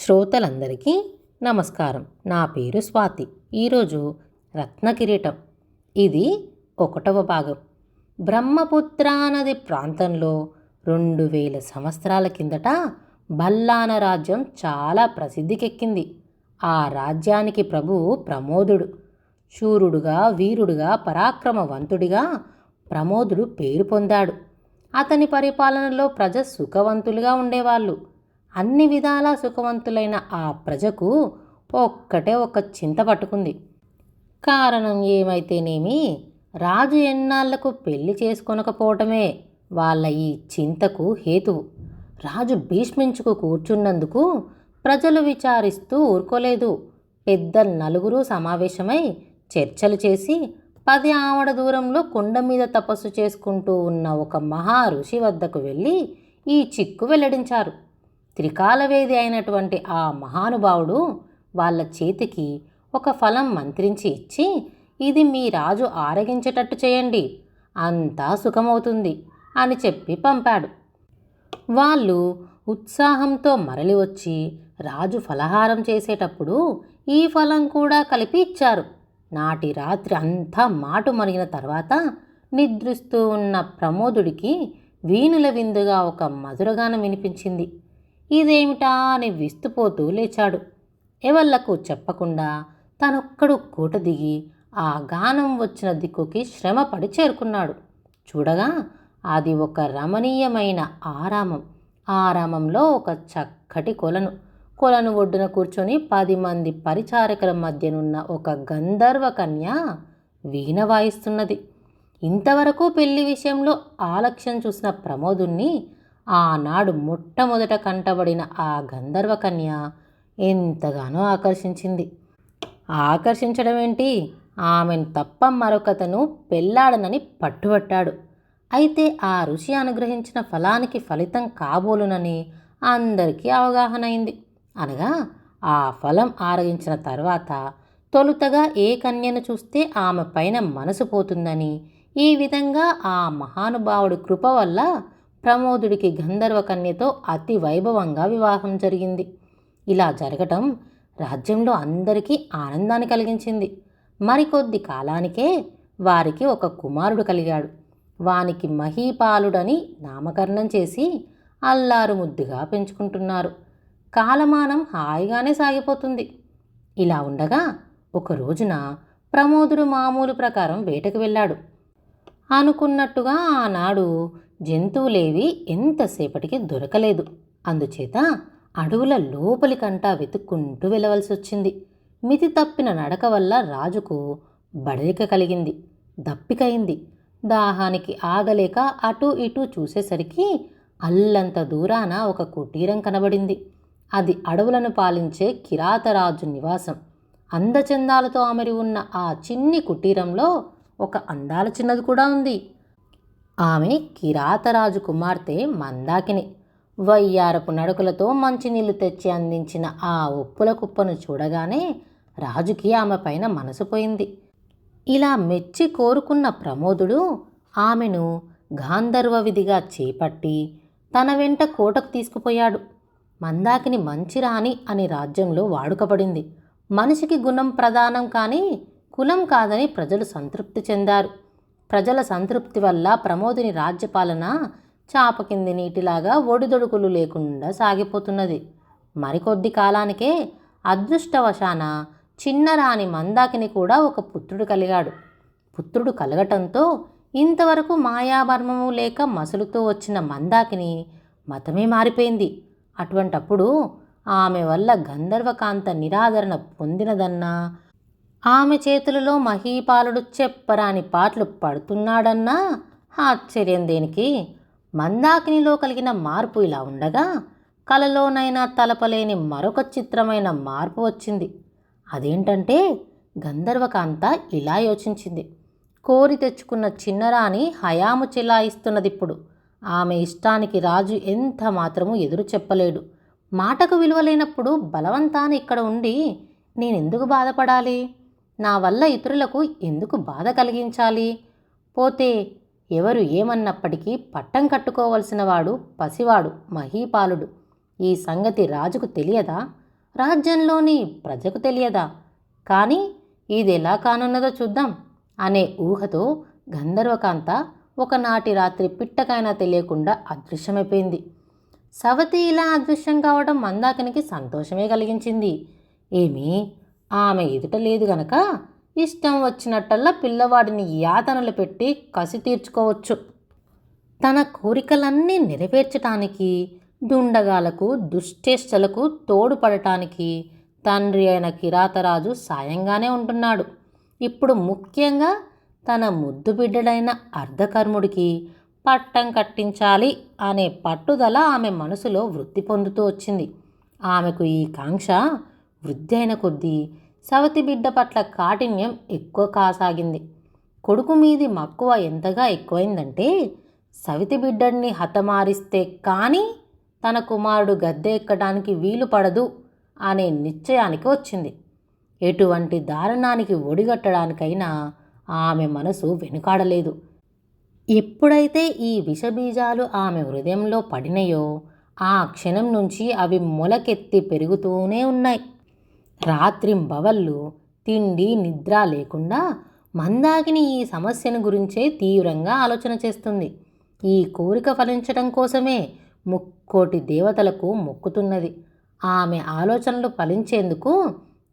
శ్రోతలందరికీ నమస్కారం. నా పేరు స్వాతి. ఈరోజు రత్నకిరీటం. ఇది 1వ భాగం. బ్రహ్మపుత్ర నది ప్రాంతంలో 2000 సంవత్సరాల కిందట బల్లాన రాజ్యం చాలా ప్రసిద్ధికెక్కింది. ఆ రాజ్యానికి ప్రభువు ప్రమోదుడు. శూరుడుగా, వీరుడుగా, పరాక్రమవంతుడిగా ప్రమోదుడు పేరు పొందాడు. అతని పరిపాలనలో ప్రజ సుఖవంతులుగా ఉండేవాళ్ళు. అన్ని విధాలా సుఖవంతులైన ఆ ప్రజకు ఒక్కటే ఒక చింత పట్టుకుంది. కారణం ఏమైతేనేమి, రాజు ఎన్నాళ్లకు పెళ్లి చేసుకొనకపోవటమే వాళ్ళ ఈ చింతకు హేతువు. రాజు భీష్మించుకు కూర్చున్నందుకు ప్రజలు విచారిస్తూ ఊరుకోలేదు. పెద్దలు నలుగురు సమావేశమై చర్చలు చేసి 10 ఆమడ దూరంలో కొండ మీద తపస్సు చేసుకుంటూ ఉన్న ఒక మహా ఋషి వద్దకు వెళ్ళి ఈ చిక్కు వెల్లడించారు. త్రికాలవేది అయినటువంటి ఆ మహానుభావుడు వాళ్ళ చేతికి ఒక ఫలం మంత్రించి ఇచ్చి, ఇది మీ రాజు ఆరగించేటట్టు చేయండి, అంతా సుఖమవుతుంది అని చెప్పి పంపాడు. వాళ్ళు ఉత్సాహంతో మరలి వచ్చి రాజు ఫలహారం చేసేటప్పుడు ఈ ఫలం కూడా కలిపి ఇచ్చారు. నాటి రాత్రి అంతా మాటు మరిగిన తర్వాత నిద్రిస్తూ ఉన్న ప్రమోదుడికి వీణుల విందుగా ఒక మధురగానం వినిపించింది. ఇదేమిటా అని విస్తుపోతూ లేచాడు. ఎవళ్లకు చెప్పకుండా తనొక్కడు కోట దిగి ఆ గానం వచ్చిన దిక్కుకి శ్రమపడి చేరుకున్నాడు. చూడగా అది ఒక రమణీయమైన ఆరామం. ఆరామంలో ఒక చక్కటి కొలను ఒడ్డున కూర్చొని 10 మంది పరిచారకుల మధ్యనున్న ఒక గంధర్వ కన్య వీణ వాయిస్తున్నది. ఇంతవరకు పెళ్లి విషయంలో ఆలక్ష్యం చూసిన ప్రమోదుణ్ణి ఆనాడు మొట్టమొదట కంటబడిన ఆ గంధర్వ కన్య ఎంతగానో ఆకర్షించింది. ఆకర్షించడమేంటి, ఆమెను తప్ప మరొకతను పెళ్లాడనని పట్టుబట్టాడు. అయితే ఆ ఋషి అనుగ్రహించిన ఫలానికి ఫలితం కాబోలునని అందరికీ అవగాహన అయింది. అనగా ఆ ఫలం ఆరగించిన తర్వాత తొలుతగా ఏ కన్యను చూస్తే ఆమె పైన మనసు పోతుందని, ఈ విధంగా ఆ మహానుభావుడి కృప వల్ల ప్రమోదుడికి గంధర్వ కన్యతో అతి వైభవంగా వివాహం జరిగింది. ఇలా జరగటం రాజ్యంలో అందరికీ ఆనందాన్ని కలిగించింది. మరికొద్ది కాలానికే వారికి ఒక కుమారుడు కలిగాడు. వానికి మహీపాలుడని నామకరణం చేసి అల్లారు ముద్దుగా పెంచుకుంటున్నారు. కాలమానం హాయిగానే సాగిపోతుంది. ఇలా ఉండగా ఒక రోజున ప్రమోదుడు మామూలు ప్రకారం వేటకు వెళ్ళాడు. అనుకున్నట్టుగా ఆనాడు జంతువులేవి ఎంతసేపటికి దొరకలేదు. అందుచేత అడవుల లోపలికంటా వెతుక్కుంటూ వెళ్ళవలసి వచ్చింది. మితి తప్పిన నడక వల్ల రాజుకు బడలిక కలిగింది. దప్పికయింది. దాహానికి ఆగలేక అటూ ఇటూ చూసేసరికి అల్లంత దూరాన ఒక కుటీరం కనబడింది. అది అడవులను పాలించే కిరాతరాజు నివాసం. అందచందాలతో అమరి ఉన్న ఆ చిన్ని కుటీరంలో ఒక అందాల చిన్నది కూడా ఉంది. ఆమె కిరాతరాజు కుమార్తె మందాకిని. వయ్యారపు నడకలతో మంచినీళ్లు తెచ్చి అందించిన ఆ ఉప్పుల కుప్పను చూడగానే రాజుకి ఆమె పైన మనసు పోయింది. ఇలా మెచ్చి కోరుకున్న ప్రమోదుడు ఆమెను గాంధర్వ విధిగా చేపట్టి తన వెంట కోటకు తీసుకుపోయాడు. మందాకిని మంచి రాణి అని రాజ్యంలో వాడుకపడింది. మనిషికి గుణం ప్రధానం కానీ కులం కాదని ప్రజలు సంతృప్తి చెందారు. ప్రజల సంతృప్తి వల్ల ప్రమోదుని రాజ్యపాలన చాప కింది నీటిలాగా ఒడిదొడుకులు లేకుండా సాగిపోతున్నది. మరికొద్ది కాలానికే అదృష్టవశాన చిన్నరాణి మందాకిని కూడా ఒక పుత్రుడు కలిగాడు. పుత్రుడు కలగటంతో ఇంతవరకు మాయాబర్మము లేక మసులుతూ వచ్చిన మందాకిని మతమే మారిపోయింది. అటువంటప్పుడు ఆమె వల్ల గంధర్వకాంత నిరాదరణ పొందినదన్నా, ఆమె చేతులలో మహీపాలుడు చెప్పరాని పాటలు పడుతున్నాడన్నా ఆశ్చర్యం దేనికి? మందాకినిలో కలిగిన మార్పు ఇలా ఉండగా కలలోనైనా తలపలేని మరొక చిత్రమైన మార్పు వచ్చింది. అదేంటంటే గంధర్వకాంత ఇలా యోచించింది. కోరి తెచ్చుకున్న చిన్నరాణి హయాము చెలాయిస్తున్నదిప్పుడు. ఆమె ఇష్టానికి రాజు ఎంత మాత్రము ఎదురు చెప్పలేడు. మాటకు విలువలేనప్పుడు బలవంతాన ఇక్కడ ఉండి నేనెందుకు బాధపడాలి? నా వల్ల ఇతరులకు ఎందుకు బాధ కలిగించాలి? పోతే ఎవరు ఏమన్నప్పటికీ పట్టం కట్టుకోవలసిన వాడు పసివాడు మహీపాలుడు. ఈ సంగతి రాజుకు తెలియదా? రాజ్యంలోని ప్రజకు తెలియదా? కానీ ఇది ఎలా కానున్నదో చూద్దాం అనే ఊహతో గంధర్వకాంత ఒకనాటి రాత్రి పిట్టకైనా తెలియకుండా అదృశ్యమైపోయింది. సవతి ఇలా అదృశ్యం కావడం మందాకినికి సంతోషమే కలిగించింది. ఏమీ ఆమె ఎదుట లేదు గనక ఇష్టం వచ్చినట్టల్లా పిల్లవాడిని యాతనలు పెట్టి కసి తీర్చుకోవచ్చు. తన కోరికలన్నీ నెరవేర్చటానికి, దుండగాలకు దుశ్చేష్టలకు తోడుపడటానికి తండ్రి అయిన కిరాతరాజు సాయంగానే ఉంటున్నాడు. ఇప్పుడు ముఖ్యంగా తన ముద్దు బిడ్డడైన అర్ధకర్ముడికి పట్టం కట్టించాలి అనే పట్టుదల ఆమె మనసులో వృద్ధి పొందుతూ వచ్చింది. ఆమెకు ఈ కాంక్ష వృద్ధి అయిన కొద్దీ సవతి బిడ్డ పట్ల కాఠిన్యం ఎక్కువ కాసాగింది. కొడుకు మీది మక్కువ ఎంతగా ఎక్కువైందంటే సవితి బిడ్డడిని హతమారిస్తే కానీ తన కుమారుడు గద్దె ఎక్కడానికి వీలు పడదు అనే నిశ్చయానికి వచ్చింది. ఎటువంటి దారుణానికి ఒడిగట్టడానికైనా ఆమె మనసు వెనుకాడలేదు. ఎప్పుడైతే ఈ విషబీజాలు ఆమె హృదయంలో పడినాయో ఆ క్షణం నుంచి అవి మొలకెత్తి పెరుగుతూనే ఉన్నాయి. రాత్రింబవళ్ళు తిండి నిద్ర లేకుండా మందాకిని ఈ సమస్యను గురించే తీవ్రంగా ఆలోచన చేస్తుంది. ఈ కోరిక ఫలించడం కోసమే ముక్కోటి దేవతలకు మొక్కుతున్నది. ఆమె ఆలోచనలు ఫలించేందుకు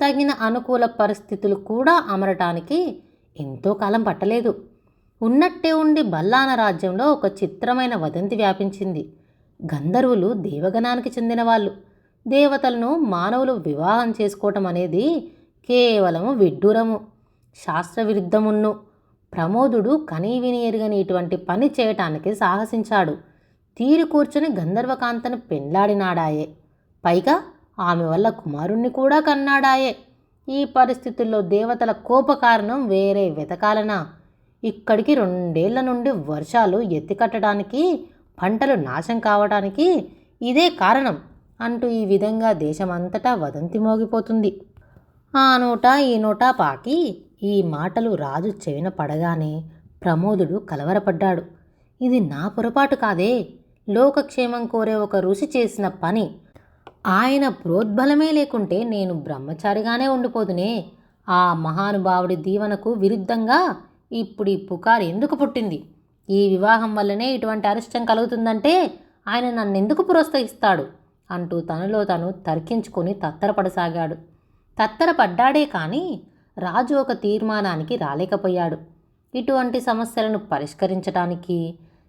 తగిన అనుకూల పరిస్థితులు కూడా అమరటానికి ఎంతో కాలం పట్టలేదు. ఉన్నట్టే ఉండి బల్లాన రాజ్యంలో ఒక చిత్రమైన వదంతి వ్యాపించింది. గంధర్వులు దేవగణానికి చెందిన వాళ్ళు. దేవతలను మానవులు వివాహం చేసుకోవటం అనేది కేవలము విడ్డూరము, శాస్త్రవిరుద్ధమున్ను. ప్రమోదుడు కనీవిని ఎరుగని ఇటువంటి పని చేయటానికి సాహసించాడు. తీరి కూర్చుని గంధర్వకాంతను పెండ్లాడినాడాయే. పైగా ఆమె వల్ల కుమారుణ్ణి కూడా కన్నాడాయే. ఈ పరిస్థితుల్లో దేవతల కోపకారణం వేరే వెతకాలనా? ఇక్కడికి 2 ఏళ్ల నుండి వర్షాలు ఎత్తికట్టడానికి, పంటలు నాశం కావడానికి ఇదే కారణం అంటూ ఈ విధంగా దేశమంతటా వదంతి మోగిపోతుంది. ఆ నోట ఈ నోట పాకి ఈ మాటలు రాజు చెవిన పడగానే ప్రమోదుడు కలవరపడ్డాడు. ఇది నా పొరపాటు కాదే, లోకక్షేమం కోరే ఒక ఋషి చేసిన పని. ఆయన ప్రోద్బలమే లేకుంటే నేను బ్రహ్మచారిగానే ఉండిపోదునే. ఆ మహానుభావుడి దీవెనకు విరుద్ధంగా ఇప్పుడు ఈ పుకారు ఎందుకు పుట్టింది? ఈ వివాహం వల్లనే ఇటువంటి అరిష్టం కలుగుతుందంటే ఆయన నన్నెందుకు ప్రోత్సహిస్తాడు అంటూ తనలో తను తర్కించుకొని తత్తరపడసాగాడు. తత్తరపడ్డాడే కానీ రాజు ఒక తీర్మానానికి రాలేకపోయాడు. ఇటువంటి సమస్యలను పరిష్కరించడానికి,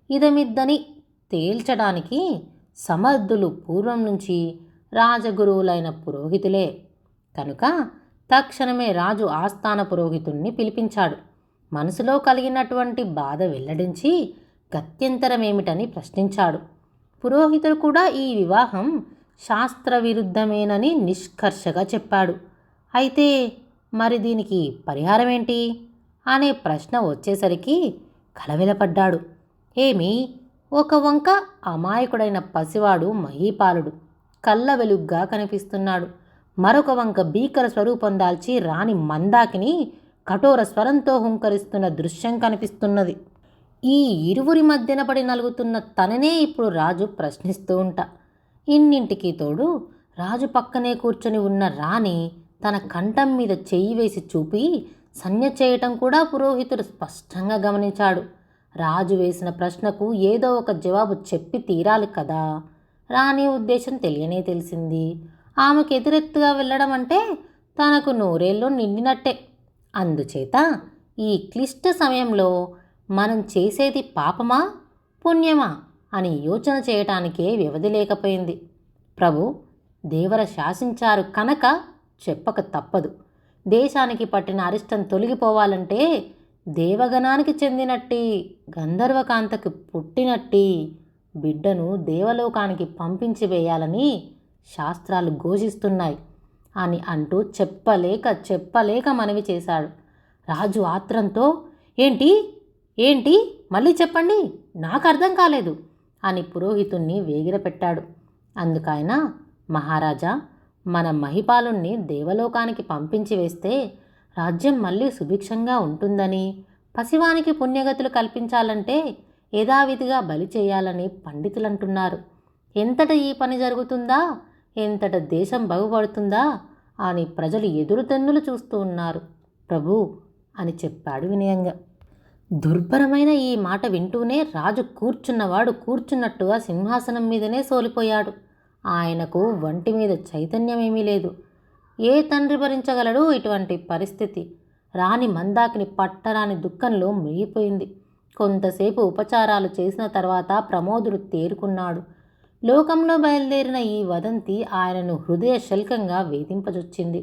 ఇదమిద్దని తేల్చడానికి సమర్థులు పూర్వం నుంచి రాజగురువులైన పురోహితులే. కనుక తక్షణమే రాజు ఆస్థాన పురోహితుణ్ణి పిలిపించాడు. మనసులో కలిగినటువంటి బాధ వెల్లడించి గత్యంతరమేమిటని ప్రశ్నించాడు. పురోహితుడు కూడా ఈ వివాహం శాస్త్రవిరుద్ధమేనని నిష్కర్షగా చెప్పాడు. అయితే మరి దీనికి పరిహారం ఏంటి అనే ప్రశ్న వచ్చేసరికి కలవెలపడ్డాడు. ఏమి, ఒక వంక అమాయకుడైన పసివాడు మహీపాలుడు కళ్ళ వెలుగ్గా కనిపిస్తున్నాడు. మరొక వంక భీకర స్వరూపం దాల్చి రాణి మందాకిని కఠోర స్వరంతో హుంకరిస్తున్న దృశ్యం కనిపిస్తున్నది. ఈ ఇరువురి మధ్యన పడి నలుగుతున్న తననే ఇప్పుడు రాజు ప్రశ్నిస్తూ ఉంటా. ఇన్నింటికి తోడు రాజు పక్కనే కూర్చొని ఉన్న రాణి తన కంఠం మీద చెయ్యి వేసి చూపి సంజ్ఞ చేయటం కూడా పురోహితుడు స్పష్టంగా గమనించాడు. రాజు వేసిన ప్రశ్నకు ఏదో ఒక జవాబు చెప్పి తీరాలి కదా. రాణి ఉద్దేశం తెలియనే తెలిసింది. ఆమెకు ఎదురెత్తుగా వెళ్ళడం అంటే తనకు 100 ఏళ్ళు నిండినట్టే. అందుచేత ఈ క్లిష్ట సమయంలో మనం చేసేది పాపమా పుణ్యమా అని యోచన చేయటానికే వ్యవధి లేకపోయింది. ప్రభు, దేవర శాసించారు కనుక చెప్పక తప్పదు. దేశానికి పట్టిన అరిష్టం తొలగిపోవాలంటే దేవగణానికి చెందినట్టి గంధర్వకాంతకు పుట్టినట్టి బిడ్డను దేవలోకానికి పంపించి వేయాలని శాస్త్రాలు ఘోషిస్తున్నాయి అని అంటూ చెప్పలేక మనవి చేశాడు. రాజు ఆత్రంతో ఏంటి ఏంటి మళ్ళీ చెప్పండి, నాకు అర్థం కాలేదు అని పురోహితుణ్ణి వేగిరపెట్టాడు. అందుకైనా, మహారాజా, మన మహిపాలుణ్ణి దేవలోకానికి పంపించి వేస్తే రాజ్యం మళ్ళీ సుభిక్షంగా ఉంటుందని, పసివానికి పుణ్యగతులు కల్పించాలంటే యథావిధిగా బలి చేయాలని పండితులంటున్నారు. ఎంతట ఈ పని జరుగుతుందా ఎంతట దేశం బాగుపడుతుందా అని ప్రజలు ఎదురుతెన్నులు చూస్తూ ఉన్నారు. ప్రభూ అని చెప్పాడు వినయంగా. దుర్భరమైన ఈ మాట వింటూనే రాజు కూర్చున్నవాడు కూర్చున్నట్టుగా సింహాసనం మీదనే సోలిపోయాడు. ఆయనకు వంటి మీద చైతన్యమేమీ లేదు. ఏ తండ్రి భరించగలడు ఇటువంటి పరిస్థితి? రాణి మందాకిని పట్టరాని దుఃఖంలో మునిగిపోయింది. కొంతసేపు ఉపచారాలు చేసిన తర్వాత ప్రమోదుడు తేరుకున్నాడు. లోకంలో బయలుదేరిన ఈ వదంతి ఆయనను హృదయ శల్కంగా వేధింపజొచ్చింది.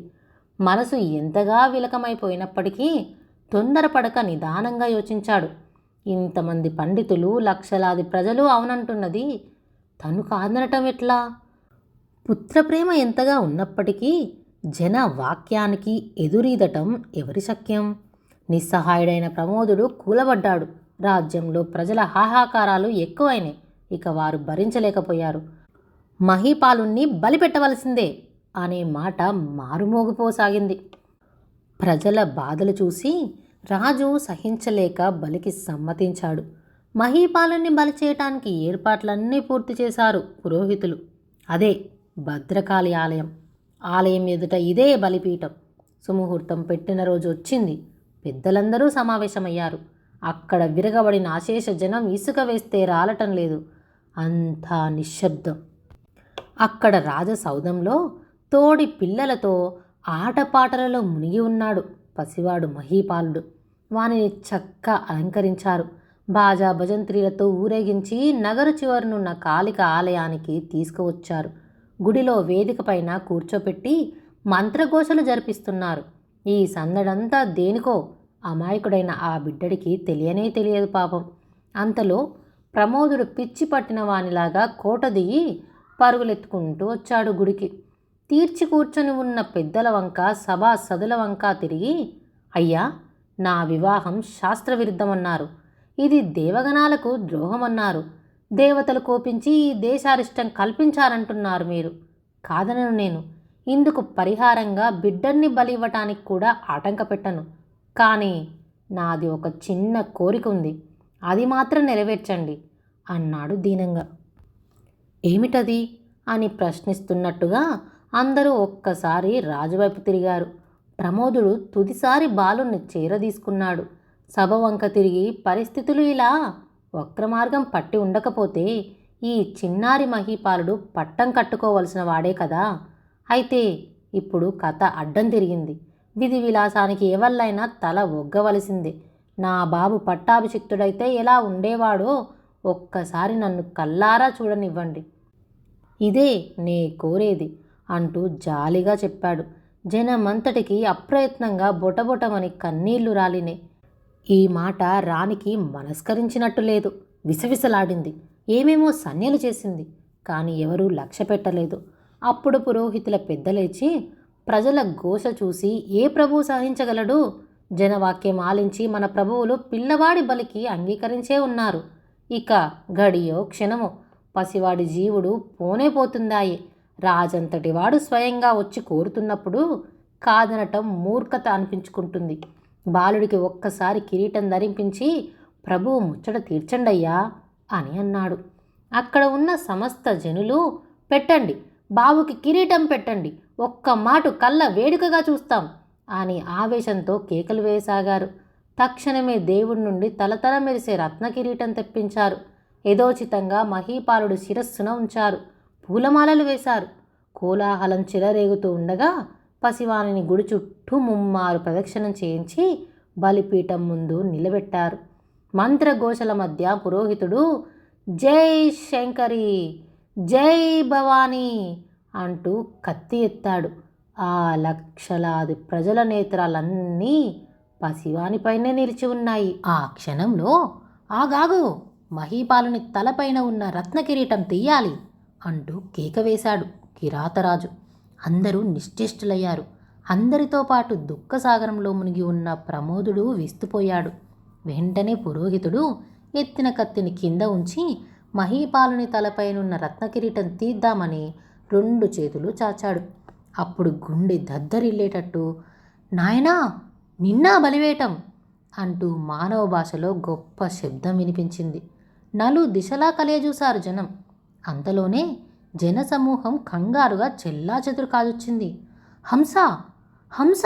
మనసు ఎంతగా విలకమైపోయినప్పటికీ తొందరపడక నిదానంగా యోచించాడు. ఇంతమంది పండితులు, లక్షలాది ప్రజలు అవునంటున్నది తను కాదనటం ఎట్లా? పుత్రప్రేమ ఎంతగా ఉన్నప్పటికీ జన వాక్యానికి ఎదురీదటం ఎవరి శక్యం? నిస్సహాయుడైన ప్రమోదుడు కూలబడ్డాడు. రాజ్యంలో ప్రజల హాహాకారాలు ఎక్కువైనాయి. ఇక వారు భరించలేకపోయారు. మహీపాలుణ్ణి బలిపెట్టవలసిందే అనే మాట మారుమోగిపోసాగింది. ప్రజల బాధలు చూసి రాజు సహించలేక బలికి సమ్మతించాడు. మహీపాలుని బలి చేయటానికి ఏర్పాట్లన్నీ పూర్తి చేశారు పురోహితులు. అదే భద్రకాళి ఆలయం. ఆలయం ఎదుట ఇదే బలిపీఠం. సుముహూర్తం పెట్టిన రోజు వచ్చింది. పెద్దలందరూ సమావేశమయ్యారు. అక్కడ విరగబడిన అశేష జనం ఇసుక వేస్తే రాలటం లేదు. అంతా నిశ్శబ్దం. అక్కడ రాజసౌధంలో తోడి పిల్లలతో ఆటపాటలలో మునిగి ఉన్నాడు పసివాడు మహీపాలుడు. వానిని చక్కగా అలంకరించారు. బాజా భజంత్రీలతో ఊరేగించి నగరు చివరనున్న కాళిక ఆలయానికి తీసుకువచ్చారు. గుడిలో వేదిక పైన కూర్చోపెట్టి మంత్రఘోషలు జరిపిస్తున్నారు. ఈ సందడంతా దేనికో అమాయకుడైన ఆ బిడ్డడికి తెలియనే తెలియదు పాపం. అంతలో ప్రమోదుడు పిచ్చి పట్టిన వానిలాగా కోట దిగి పరుగులెత్తుకుంటూ వచ్చాడు గుడికి. తీర్చి కూర్చొని ఉన్న పెద్దల వంక, సభా సదుల వంక తిరిగి, అయ్యా, నా వివాహం శాస్త్రవిరుద్ధమన్నారు. ఇది దేవగణాలకు ద్రోహమన్నారు. దేవతలు కోపించి ఈ దేశారిష్టం కల్పించారంటున్నారు మీరు. కాదనను నేను. ఇందుకు పరిహారంగా బిడ్డన్ని బలి ఇవ్వటానికి కూడా ఆటంక పెట్టను. కానీ నాది ఒక చిన్న కోరిక ఉంది. అది మాత్రం నెరవేర్చండి అన్నాడు దీనంగా. ఏమిటది అని ప్రశ్నిస్తున్నట్టుగా అందరూ ఒక్కసారి రాజువైపు తిరిగారు. ప్రమోదుడు తుదిసారి బాలుణ్ణి చేరదీసుకున్నాడు. సభ వంక తిరిగి, పరిస్థితులు ఇలా వక్రమార్గం పట్టి ఉండకపోతే ఈ చిన్నారి మహీపాలుడు పట్టం కట్టుకోవలసిన వాడే కదా. అయితే ఇప్పుడు కథ అడ్డం తిరిగింది. విధి విలాసానికి ఎవళ్ళైనా తల ఒగ్గవలసిందే. నా బాబు పట్టాభిషిక్తుడైతే ఎలా ఉండేవాడో ఒక్కసారి నన్ను కల్లారా చూడనివ్వండి. ఇదే నే కోరేది అంటూ జాలిగా చెప్పాడు. జనమంతటికి అప్రయత్నంగా బొటబొటమని కన్నీళ్లు రాలినే. ఈ మాట రాణికి మనస్కరించినట్టు లేదు. విసవిసలాడింది. ఏమేమో సన్యలు చేసింది. కానీ ఎవరూ లక్ష్య పెట్టలేదు. అప్పుడు పురోహితుల పెద్దలేచి, ప్రజల ఘోష చూసి ఏ ప్రభువు సహించగలడు? జనవాక్యం ఆలించి మన ప్రభువులు పిల్లవాడి బలికి అంగీకరించే ఉన్నారు. ఇక గడియో క్షణమో పసివాడి జీవుడు పోనే పోతుందాయే. రాజంతటి వాడు స్వయంగా వచ్చి కోరుతున్నప్పుడు కాదనటం మూర్ఖత అనిపించుకుంటుంది. బాలుడికి ఒక్కసారి కిరీటం ధరింపించి ప్రభువు ముచ్చట తీర్చండయ్యా అని అన్నాడు. అక్కడ ఉన్న సమస్త జనులు, పెట్టండి, బాబుకి కిరీటం పెట్టండి, ఒక్క మాటు కళ్ళ వేడుకగా చూస్తాం అని ఆవేశంతో కేకలు వేయసాగారు. తక్షణమే దేవుడి నుండి తలతల మెరిసే రత్న కిరీటం తెప్పించారు. యథోచితంగా మహీపాలుడు శిరస్సున ఉంచారు. పూలమాలలు వేశారు. కోలాహలం చెలరేగుతూ ఉండగా పసివానిని గుడి చుట్టూ ముమ్మారు ప్రదక్షిణం చేయించి బలిపీఠం ముందు నిలబెట్టారు. మంత్రఘోషల మధ్య పురోహితుడు జై శంకరి, జై భవానీ అంటూ కత్తి ఎత్తాడు. ఆ లక్షలాది ప్రజల నేత్రాలన్నీ పసివానిపైనే నిలిచి ఉన్నాయి. ఆ క్షణంలో, ఆగాగు, మహీపాలుని తలపైన ఉన్న రత్న కిరీటం తీయాలి అంటూ కేక వేశాడు కిరాతరాజు. అందరూ నిశ్చేష్టులయ్యారు. అందరితో పాటు దుఃఖసాగరంలో మునిగి ఉన్న ప్రమోదుడు విస్తుపోయాడు. వెంటనే పురోహితుడు ఎత్తిన కత్తిని కింద ఉంచి మహీపాలుని తలపైనున్న రత్నకిరీటం తీద్దామని 2 చేతులు చాచాడు. అప్పుడు గుండె దద్దరిల్లేటట్టు, నాయనా, నిన్నా బలివేయటం అంటూ మానవ భాషలో గొప్ప శబ్దం వినిపించింది. నలు దిశలా కలియజూశారు జనం. అంతలోనే జనసమూహం కంగారుగా చెల్లాచెదురు కాజొచ్చింది. హంస, హంస,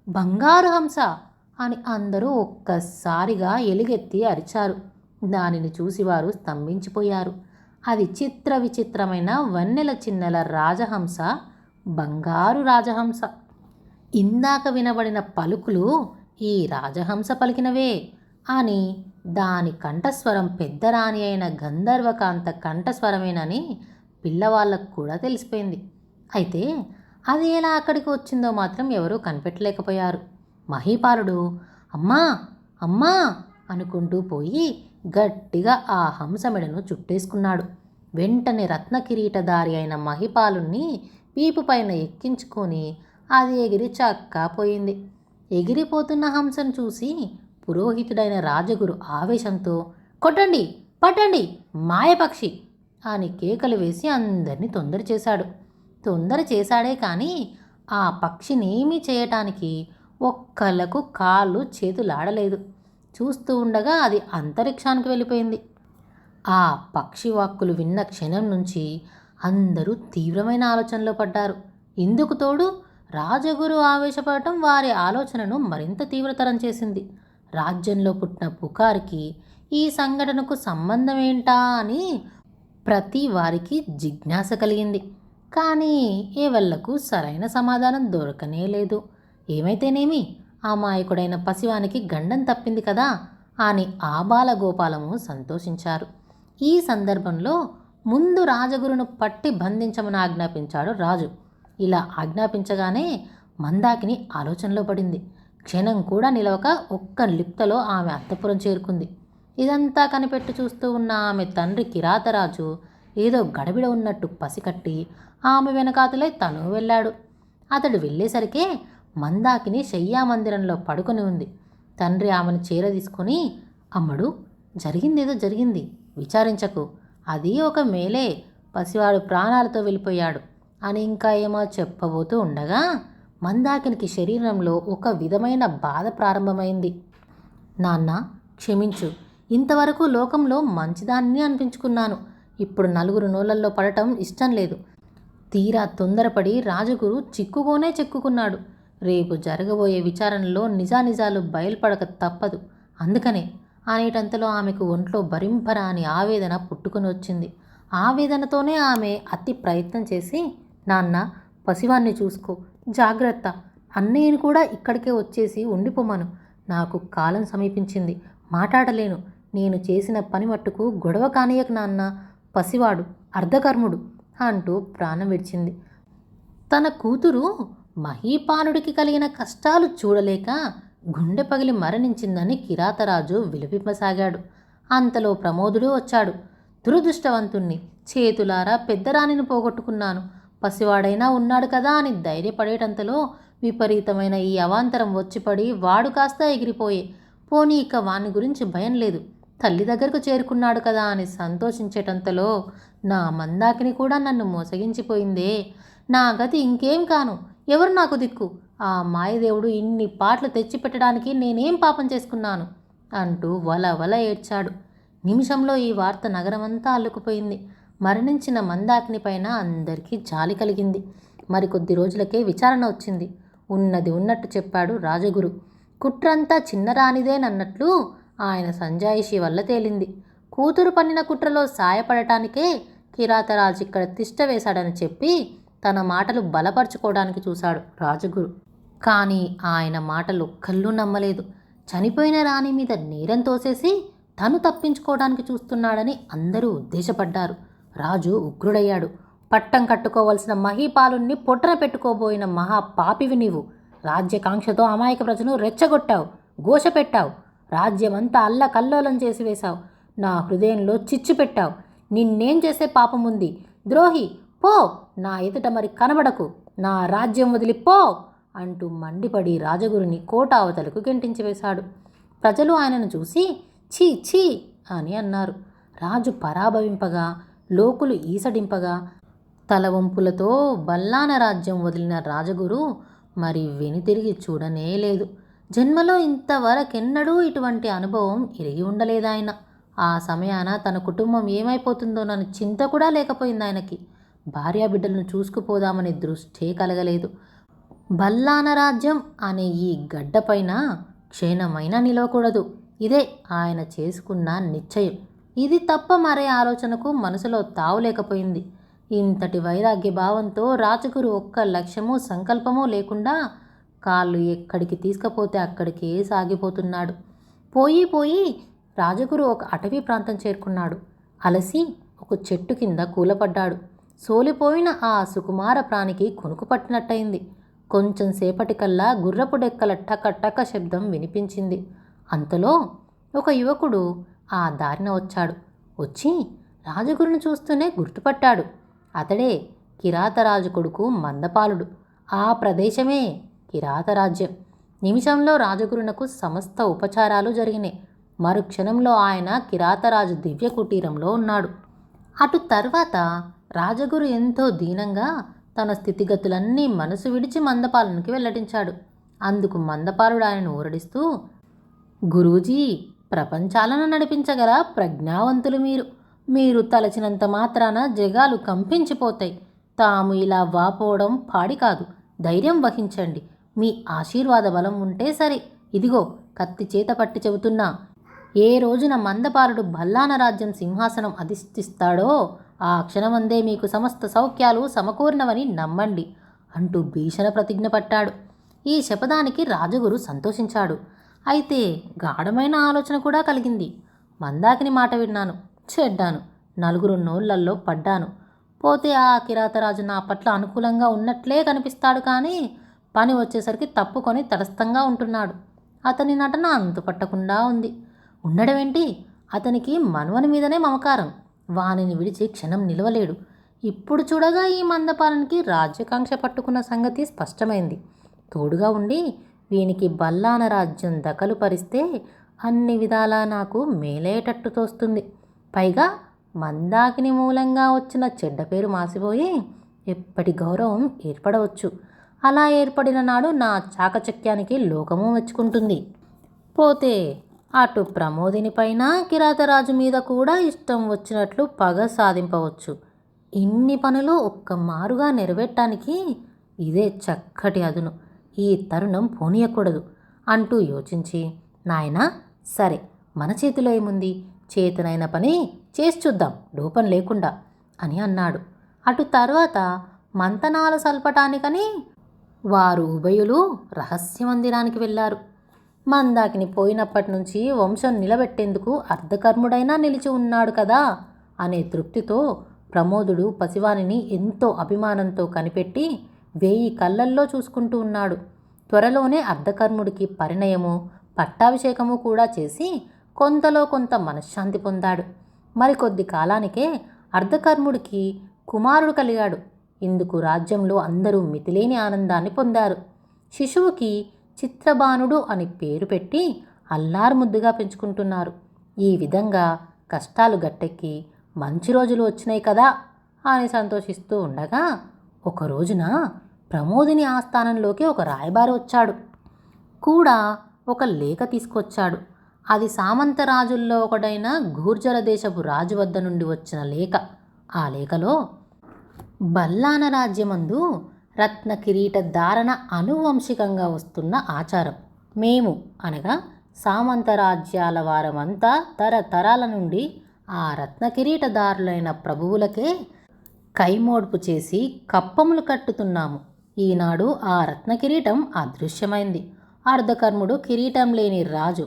బంగారు హంస అని అందరూ ఒక్కసారిగా ఎలుగెత్తి అరిచారు. దానిని చూసి వారు స్తంభించిపోయారు. అది చిత్ర విచిత్రమైన వన్నెల చిన్నెల రాజహంస, బంగారు రాజహంస. ఇందాక వినబడిన పలుకులు ఈ రాజహంస పలికినవే అని దాని కంఠస్వరం పెద్దరాణి అయిన గంధర్వకాంత కంఠస్వరమేనని పిల్లవాళ్ళకు కూడా తెలిసిపోయింది. అయితే అది ఎలా అక్కడికి వచ్చిందో మాత్రం ఎవరూ కనిపెట్టలేకపోయారు. మహీపాలుడు అమ్మా అమ్మా అనుకుంటూ పోయి గట్టిగా ఆ హంస మెడను చుట్టేసుకున్నాడు. వెంటనే రత్న కిరీటధారి అయిన మహిపాలుణ్ణి వీపు పైన ఎక్కించుకొని అది ఎగిరి చక్కా పోయింది. ఎగిరిపోతున్న హంసను చూసి పురోహితుడైన రాజగురు ఆవేశంతో కొట్టండి, పట్టండి, మాయపక్షి అని కేకలు వేసి అందరినీ తొందర చేశాడు. తొందర చేశాడే కానీ ఆ పక్షినేమీ చేయటానికి ఒక్కళ్ళకు కాళ్ళు చేతులాడలేదు. చూస్తూ ఉండగా అది అంతరిక్షానికి వెళ్ళిపోయింది. ఆ పక్షి వాక్కులు విన్న క్షణం నుంచి అందరూ తీవ్రమైన ఆలోచనలో పడ్డారు. ఇందుకు తోడు రాజగురు ఆవేశపడటం వారి ఆలోచనను మరింత తీవ్రతరం చేసింది. రాజ్యంలో పుట్టిన పుకారికి ఈ సంఘటనకు సంబంధం ఏంటా అని ప్రతి వారికి జిజ్ఞాస కలిగింది. కానీ ఏవళ్లకు సరైన సమాధానం దొరకనే లేదు. ఏమైతేనేమి అమాయకుడైన పసివానికి గండం తప్పింది కదా అని ఆబాలగోపాలము సంతోషించారు. ఈ సందర్భంలో ముందు రాజగురును పట్టి బంధించమని ఆజ్ఞాపించాడు రాజు. ఇలా ఆజ్ఞాపించగానే మందాకిని ఆలోచనలో పడింది. క్షణం కూడా నిలవక ఒక్క లిప్తలో ఆమె అంతఃపురం చేరుకుంది. ఇదంతా కనిపెట్టి చూస్తూ ఉన్న ఆమె తండ్రి కిరాతరాజు ఏదో గడబిడ ఉన్నట్టు పసికట్టి ఆమె వెనకాతలే తను వెళ్ళాడు. అతడు వెళ్ళేసరికే మందాకిని శయ్యామందిరంలో పడుకొని ఉంది. తండ్రి ఆమెను చేరదీసుకొని అమ్మడు, జరిగిందేదో జరిగింది, విచారించకు, అది ఒక మేలే, పసివాడు ప్రాణాలతో వెళ్ళిపోయాడు అని ఇంకా ఏమో చెప్పబోతూ ఉండగా మందాకినికి శరీరంలో ఒక విధమైన బాధ ప్రారంభమైంది. నాన్న క్షమించు, ఇంతవరకు లోకంలో మంచిదాన్ని అనిపించుకున్నాను. ఇప్పుడు నలుగురు నోళ్ళల్లో పడటం ఇష్టం లేదు. తీరా తొందరపడి రాజగురు చిక్కుకున్నాడు. రేపు జరగబోయే విచారణలో నిజానిజాలు బయలుపడక తప్పదు. అందుకనే అనేటంతలో ఆమెకు ఒంట్లో భరింపరాని ఆవేదన పుట్టుకొని వచ్చింది. ఆవేదనతోనే ఆమె అతి ప్రయత్నం చేసి నాన్న పసివాన్ని చూసుకో, జాగ్రత్త, అన్నయ్యను కూడా ఇక్కడికే వచ్చేసి ఉండిపోమను. నాకు కాలం సమీపించింది, మాట్లాడలేను. నేను చేసిన పని మట్టుకు గొడవ కానీయకు నాన్న, పసివాడు అర్ధకర్ముడు అంటూ ప్రాణం విడిచింది. తన కూతురు మహీపాలుడికి కలిగిన కష్టాలు చూడలేక గుండె పగిలి మరణించిందని కిరాతరాజు విలపింపసాగాడు. అంతలో ప్రమోదుడు వచ్చాడు. దురదృష్టవంతుణ్ణి, చేతులారా పెద్దరాణిని పోగొట్టుకున్నాను, పసివాడైనా ఉన్నాడు కదా అని ధైర్యపడేటంతలో విపరీతమైన ఈ అవాంతరం వచ్చిపడి వాడు కాస్త ఎగిరిపోయే, పోనీ ఇక వాని గురించి భయం లేదు, తల్లి దగ్గరకు చేరుకున్నాడు కదా అని సంతోషించేటంతలో నా మందాకిని కూడా నన్ను మోసగించిపోయిందే. నా గతి ఇంకేం కాను, ఎవరు నాకు దిక్కు? ఆ మాయదేవుడు ఇన్ని పాటలు తెచ్చిపెట్టడానికి నేనేం పాపం చేసుకున్నాను అంటూ వల ఏడ్చాడు. నిమిషంలో ఈ వార్త నగరమంతా అల్లుకుపోయింది. మరణించిన మందాకిని పైన అందరికీ జాలి కలిగింది. మరికొద్ది రోజులకే విచారణ వచ్చింది. ఉన్నది ఉన్నట్టు చెప్పాడు రాజగురు. కుట్రంతా చిన్నరానిదేనన్నట్లు ఆయన సంజాయిషి వల్ల తేలింది. కూతురు పన్నిన కుట్రలో సాయపడటానికే కిరాతరాజు ఇక్కడ తిష్ట వేశాడని చెప్పి తన మాటలు బలపరుచుకోవడానికి చూశాడు రాజగురు. కానీ ఆయన మాటలు కళ్ళు నమ్మలేదు. చనిపోయిన రాణి మీద నేరం తోసేసి తను తప్పించుకోవడానికి చూస్తున్నాడని అందరూ ఉద్దేశపడ్డారు. రాజు ఉగ్రుడయ్యాడు. పట్టం కట్టుకోవలసిన మహీపాలుణ్ణి పొట్టన పెట్టుకోబోయిన మహాపాపివి నీవు. రాజ్యకాంక్షతో అమాయక ప్రజను రెచ్చగొట్టావు, ఘోషపెట్టావు, రాజ్యమంతా అల్లకల్లోలం చేసి వేశావు, నా హృదయంలో చిచ్చు పెట్టావు. నిన్నేం చేసే పాపముంది? ద్రోహి, పో, నా ఎదుట మరి కనబడకు, నా రాజ్యం వదిలిపో అంటూ మండిపడి రాజగురిని కోట అవతలకు గెంటించి వేశాడు. ప్రజలు ఆయనను చూసి ఛీ ఛీ అని అన్నారు. రాజు పరాభవింపగా, లోకులు ఈసడింపగా తలవంపులతో బల్లాన రాజ్యం వదిలిన రాజగురు మరి వెనుతిరిగి చూడనే లేదు. జన్మలో ఇంతవరకెన్నడూ ఇటువంటి అనుభవం ఎరిగి ఉండలేదాయన. ఆ సమయాన తన కుటుంబం ఏమైపోతుందోనని చింత కూడా లేకపోయింది ఆయనకి. భార్యాబిడ్డలను చూసుకుపోదామనే దృష్టే కలగలేదు. బల్లాన రాజ్యం అనే ఈ గడ్డపైన క్షీణమైనా నిలవకూడదు. ఇదే ఆయన చేసుకున్న నిశ్చయం. ఇది తప్ప మరే ఆలోచనకు మనసులో తావులేకపోయింది. ఇంతటి వైరాగ్య భావంతో రాజగురు ఒక్క లక్ష్యమూ సంకల్పమూ లేకుండా కాళ్ళు ఎక్కడికి తీసుకపోతే అక్కడికే సాగిపోతున్నాడు. పోయి రాజగురు ఒక అటవీ ప్రాంతం చేరుకున్నాడు. అలసి ఒక చెట్టు కింద కూలపడ్డాడు. సోలిపోయిన ఆ సుకుమార ప్రాణికి కొనుకు పట్టినట్టయింది. కొంచెం సేపటికల్లా గుర్రపు డెక్కల టక టక శబ్దం వినిపించింది. అంతలో ఒక యువకుడు ఆ దారిన వచ్చాడు. వచ్చి రాజగురుని చూస్తూనే గుర్తుపట్టాడు. అతడే కిరాతరాజు కొడుకు మందపాలుడు. ఆ ప్రదేశమే కిరాతరాజ్యం. నిమిషంలో రాజగురునకు సమస్త ఉపచారాలు జరిగినాయి. మరుక్షణంలో ఆయన కిరాతరాజు దివ్య కుటీరంలో ఉన్నాడు. అటు తర్వాత రాజగురు ఎంతో దీనంగా తన స్థితిగతులన్నీ మనసు విడిచి మందపాలనికి వెల్లడించాడు. అందుకు మందపాలుడు ఆయనను ఊరడిస్తూ, గురూజీ, ప్రపంచాలను నడిపించగల ప్రజ్ఞావంతులు మీరు తలచినంత మాత్రాన జగాలు కంపించిపోతాయి. తాము ఇలా వాపోవడం పాడి కాదు. ధైర్యం వహించండి. మీ ఆశీర్వాద బలం ఉంటే సరే. ఇదిగో కత్తి చేత పట్టి చెబుతున్నా, ఏ రోజున మందపాలుడు బల్లాన రాజ్యం సింహాసనం అధిష్ఠిస్తాడో ఆ క్షణమందే మీకు సమస్త సౌఖ్యాలు సమకూరినవని నమ్మండి అంటూ భీషణ ప్రతిజ్ఞ పట్టాడు. ఈ శపథానికి రాజగురు సంతోషించాడు. అయితే గాఢమైన ఆలోచన కూడా కలిగింది. మందాకిని మాట విన్నాను, చెడ్డాను, నలుగురు నోళ్లల్లో పడ్డాను. పోతే ఆ కిరాతరాజు నా పట్ల అనుకూలంగా ఉన్నట్లే కనిపిస్తాడు, కానీ పని వచ్చేసరికి తప్పుకొని తటస్థంగా ఉంటున్నాడు. అతని నటన అంతుపట్టకుండా ఉంది. ఉండడమేంటి, అతనికి మనవని మీదనే మమకారం. వానిని విడిచి క్షణం నిలవలేడు. ఇప్పుడు చూడగా ఈ మందపాలనికి రాజ్యకాంక్ష పట్టుకున్న సంగతి స్పష్టమైంది. తోడుగా ఉండి వీనికి బల్లాన రాజ్యం దఖలు పరిస్తే అన్ని విధాలా నాకు మేలేటట్టు తోస్తుంది. పైగా మందాకిని మూలంగా వచ్చిన చెడ్డ పేరు మాసిపోయి ఎప్పటి గౌరవం ఏర్పడవచ్చు. అలా ఏర్పడిన నాడు నా చాకచక్యానికి లోకము మెచ్చుకుంటుంది. పోతే అటు ప్రమోదిని పైన కిరాతరాజు మీద కూడా ఇష్టం వచ్చినట్లు పగ సాధింపవచ్చు. ఇన్ని పనులు ఒక్క మారుగా నెరవేర్టానికి ఇదే చక్కటి అదును. ఈ తరుణం పోనీయకూడదు అంటూ యోచించి, నాయనా, సరే, మన చేతిలో ఏముంది, చేతనైన పని చేసి చూద్దాం లోపం లేకుండా అని అన్నాడు. అటు తర్వాత మంతనాలు సల్పటానికని వారు ఉభయులు రహస్య మందిరానికి వెళ్ళారు. మందాకిని పోయినప్పటి నుంచి వంశం నిలబెట్టేందుకు అర్ధకర్ముడైనా నిలిచి ఉన్నాడు కదా అనే తృప్తితో ప్రమోదుడు పసివానిని ఎంతో అభిమానంతో కనిపెట్టి 1000 కళ్ళల్లో చూసుకుంటూ ఉన్నాడు. త్వరలోనే అర్ధకర్ముడికి పరిణయము, పట్టాభిషేకము కూడా చేసి కొంతలో కొంత మనశ్శాంతి పొందాడు. మరికొద్ది కాలానికే అర్ధకర్ముడికి కుమారుడు కలిగాడు. ఇందుకు రాజ్యంలో అందరూ మితిలేని ఆనందాన్ని పొందారు. శిశువుకి చిత్రబాణుడు అని పేరు పెట్టి అల్లారుముద్దుగా పెంచుకుంటున్నారు. ఈ విధంగా కష్టాలు గట్టెక్కి మంచి రోజులు వచ్చినాయి కదా అని సంతోషిస్తూ ఉండగా ఒక రోజున ప్రమోదిని ఆస్థానంలోకి ఒక రాయబారి వచ్చాడు. కూడా ఒక లేఖ తీసుకొచ్చాడు. అది సామంతరాజుల్లో ఒకడైన గూర్జర దేశపు రాజు వద్ద నుండి వచ్చిన లేఖ. ఆ లేఖలో బల్లాన రాజ్యమందు రత్న కిరీట ధారణ అనువంశికంగా వస్తున్న ఆచారం. మేము అనగా సామంత రాజ్యాల వారమంతా తరతరాల నుండి ఆ రత్న కిరీటదారులైన ప్రభువులకే కైమోడ్పు చేసి కప్పములు కట్టుతున్నాము. ఈనాడు ఆ రత్న కిరీటం అదృశ్యమైంది. అర్ధకర్ముడు కిరీటం లేని రాజు.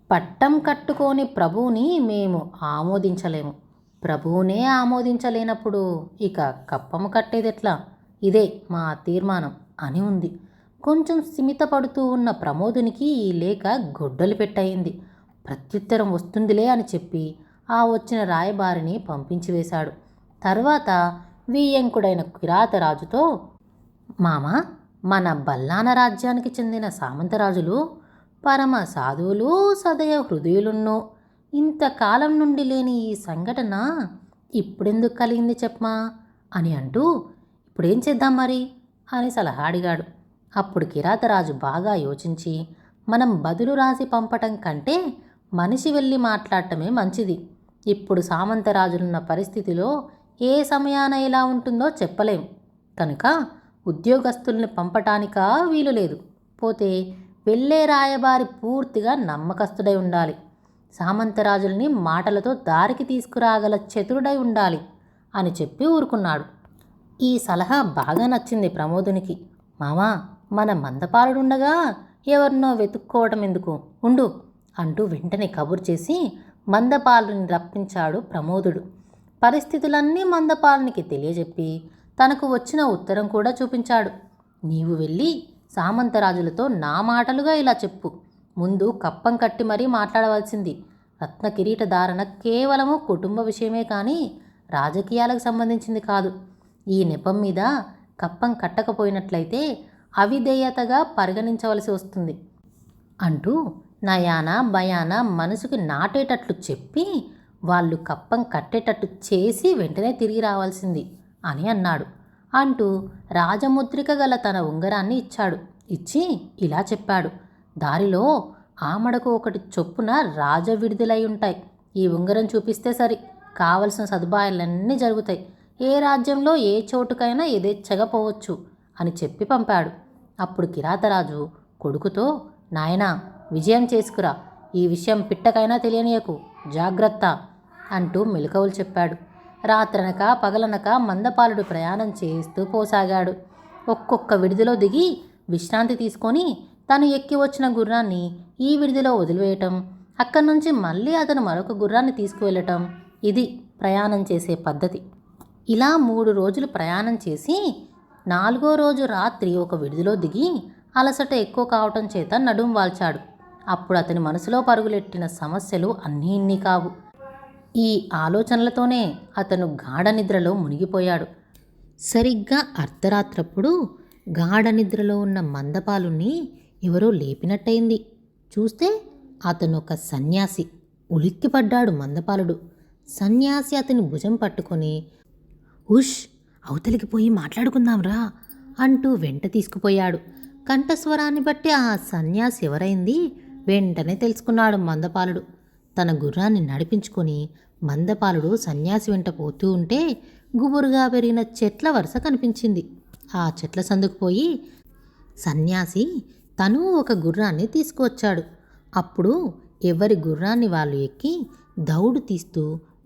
పట్టం కట్టుకోని ప్రభువుని మేము ఆమోదించలేము. ప్రభువునే ఆమోదించలేనప్పుడు ఇక కప్పము కట్టేదెట్లా? ఇదే మా తీర్మానం అని ఉంది. కొంచెం స్థిమితపడుతూ ఉన్న ప్రమోదునికి ఈ లేఖ గొడ్డలి పెట్టయింది. ప్రత్యుత్తరం వస్తుందిలే అని చెప్పి ఆ వచ్చిన రాయబారిని పంపించి వేశాడు. తర్వాత వియ్యంకుడైన కిరాతరాజుతో, మామ, మన బల్లాన రాజ్యానికి చెందిన సామంతరాజులు పరమ సాధువులు, సదయ హృదయులున్నో. ఇంతకాలం నుండి లేని ఈ సంఘటన ఇప్పుడెందుకు కలిగింది చెప్పమా అని అంటూ, ఇప్పుడేం చేద్దాం మరి అని సలహా అడిగాడు. అప్పుడు కిరాతరాజు బాగా యోచించి, మనం బదులు రాసి పంపటం కంటే మనిషి వెళ్ళి మాట్లాడటమే మంచిది. ఇప్పుడు సామంతరాజులున్న పరిస్థితిలో ఏ సమయాన ఎలా ఉంటుందో చెప్పలేం కనుక ఉద్యోగస్తుల్ని పంపటానికా వీలు లేదు. పోతే వెళ్ళే రాయబారి పూర్తిగా నమ్మకస్తుడై ఉండాలి. సామంతరాజుల్ని మాటలతో దారికి తీసుకురాగల చతురుడై ఉండాలి అని చెప్పి ఊరుకున్నాడు. ఈ సలహా బాగా నచ్చింది ప్రమోదునికి. మామా, మన మందపాలుడుండగా ఎవరినో వెతుక్కోవటం ఎందుకు, ఉండు అంటూ వెంటనే కబురు చేసి మందపాలుని రప్పించాడు ప్రమోదుడు. పరిస్థితులన్నీ మందపాలునికి తెలియజెప్పి తనకు వచ్చిన ఉత్తరం కూడా చూపించాడు. నీవు వెళ్ళి సామంతరాజులతో నా మాటలుగా ఇలా చెప్పు. ముందు కప్పం కట్టి మరీ మాట్లాడవలసింది. రత్న కిరీట ధారణ కేవలము కుటుంబ విషయమే కానీ రాజకీయాలకు సంబంధించింది కాదు. ఈ నెపం మీద కప్పం కట్టకపోయినట్లయితే అవిధేయతగా పరిగణించవలసి వస్తుంది అంటూ నయాన భయాన మనసుకి నాటేటట్లు చెప్పి వాళ్ళు కప్పం కట్టేటట్టు చేసి వెంటనే తిరిగి రావాల్సింది అని అన్నాడు. అంటూ రాజముద్రిక గల తన ఉంగరాన్ని ఇచ్చాడు. ఇచ్చి ఇలా చెప్పాడు, దారిలో ఆమడకు ఒకటి చొప్పున రాజ విడుదలై ఉంటాయి. ఈ ఉంగరం చూపిస్తే సరి, కావలసిన సదుపాయాలన్నీ జరుగుతాయి. ఏ రాజ్యంలో ఏ చోటుకైనా యథేచ్ఛగా పోవచ్చు అని చెప్పి పంపాడు. అప్పుడు కిరాతరాజు కొడుకుతో, నాయనా, విజయం చేసుకురా, ఈ విషయం పిట్టకైనా తెలియనీయకు, జాగ్రత్త అంటూ మెలకువలు చెప్పాడు. రాత్రనక పగలనక మందపాలుడు ప్రయాణం చేస్తూ పోసాగాడు. ఒక్కొక్క విడిదిలో దిగి విశ్రాంతి తీసుకొని తను ఎక్కి వచ్చిన గుర్రాన్ని ఈ విడిదిలో వదిలివేయటం, అక్కడి నుంచి మళ్ళీ అతను మరొక గుర్రాన్ని తీసుకువెళ్ళటం, ఇది ప్రయాణం చేసే పద్ధతి. ఇలా 3 రోజులు ప్రయాణం చేసి 4వ రోజు రాత్రి ఒక విడిదిలో దిగి అలసట ఎక్కువ కావటం చేత నడుం వాల్చాడు. అప్పుడు అతని మనసులో పరుగులెట్టిన సమస్యలు అన్నీ ఇన్ని కావు. ఈ ఆలోచనలతోనే అతను గాఢ నిద్రలో మునిగిపోయాడు. సరిగ్గా అర్ధరాత్రప్పుడు గాఢ నిద్రలో ఉన్న మందపాలుని ఎవరో లేపినట్టయింది. చూస్తే అతను ఒక సన్యాసి. ఉలిక్కిపడ్డాడు మందపాలుడు. సన్యాసి అతని భుజం పట్టుకొని, ఉష్, అవతలికి పోయి మాట్లాడుకుందాంరా అంటూ వెంట తీసుకుపోయాడు. కంఠస్వరాన్ని బట్టి ఆ సన్యాసి ఎవరైంది వెంటనే తెలుసుకున్నాడు మందపాలుడు. తన గుర్రాన్ని నడిపించుకొని మందపాలుడు సన్యాసి వెంట పోతూ ఉంటే గుబురుగా పెరిగిన చెట్ల వరుస కనిపించింది. ఆ చెట్ల సందుకు పోయి సన్యాసి తను ఒక గుర్రాన్ని తీసుకువచ్చాడు. అప్పుడు ఎవరి గుర్రాన్ని వాళ్ళు ఎక్కి దౌడు తీస్తూ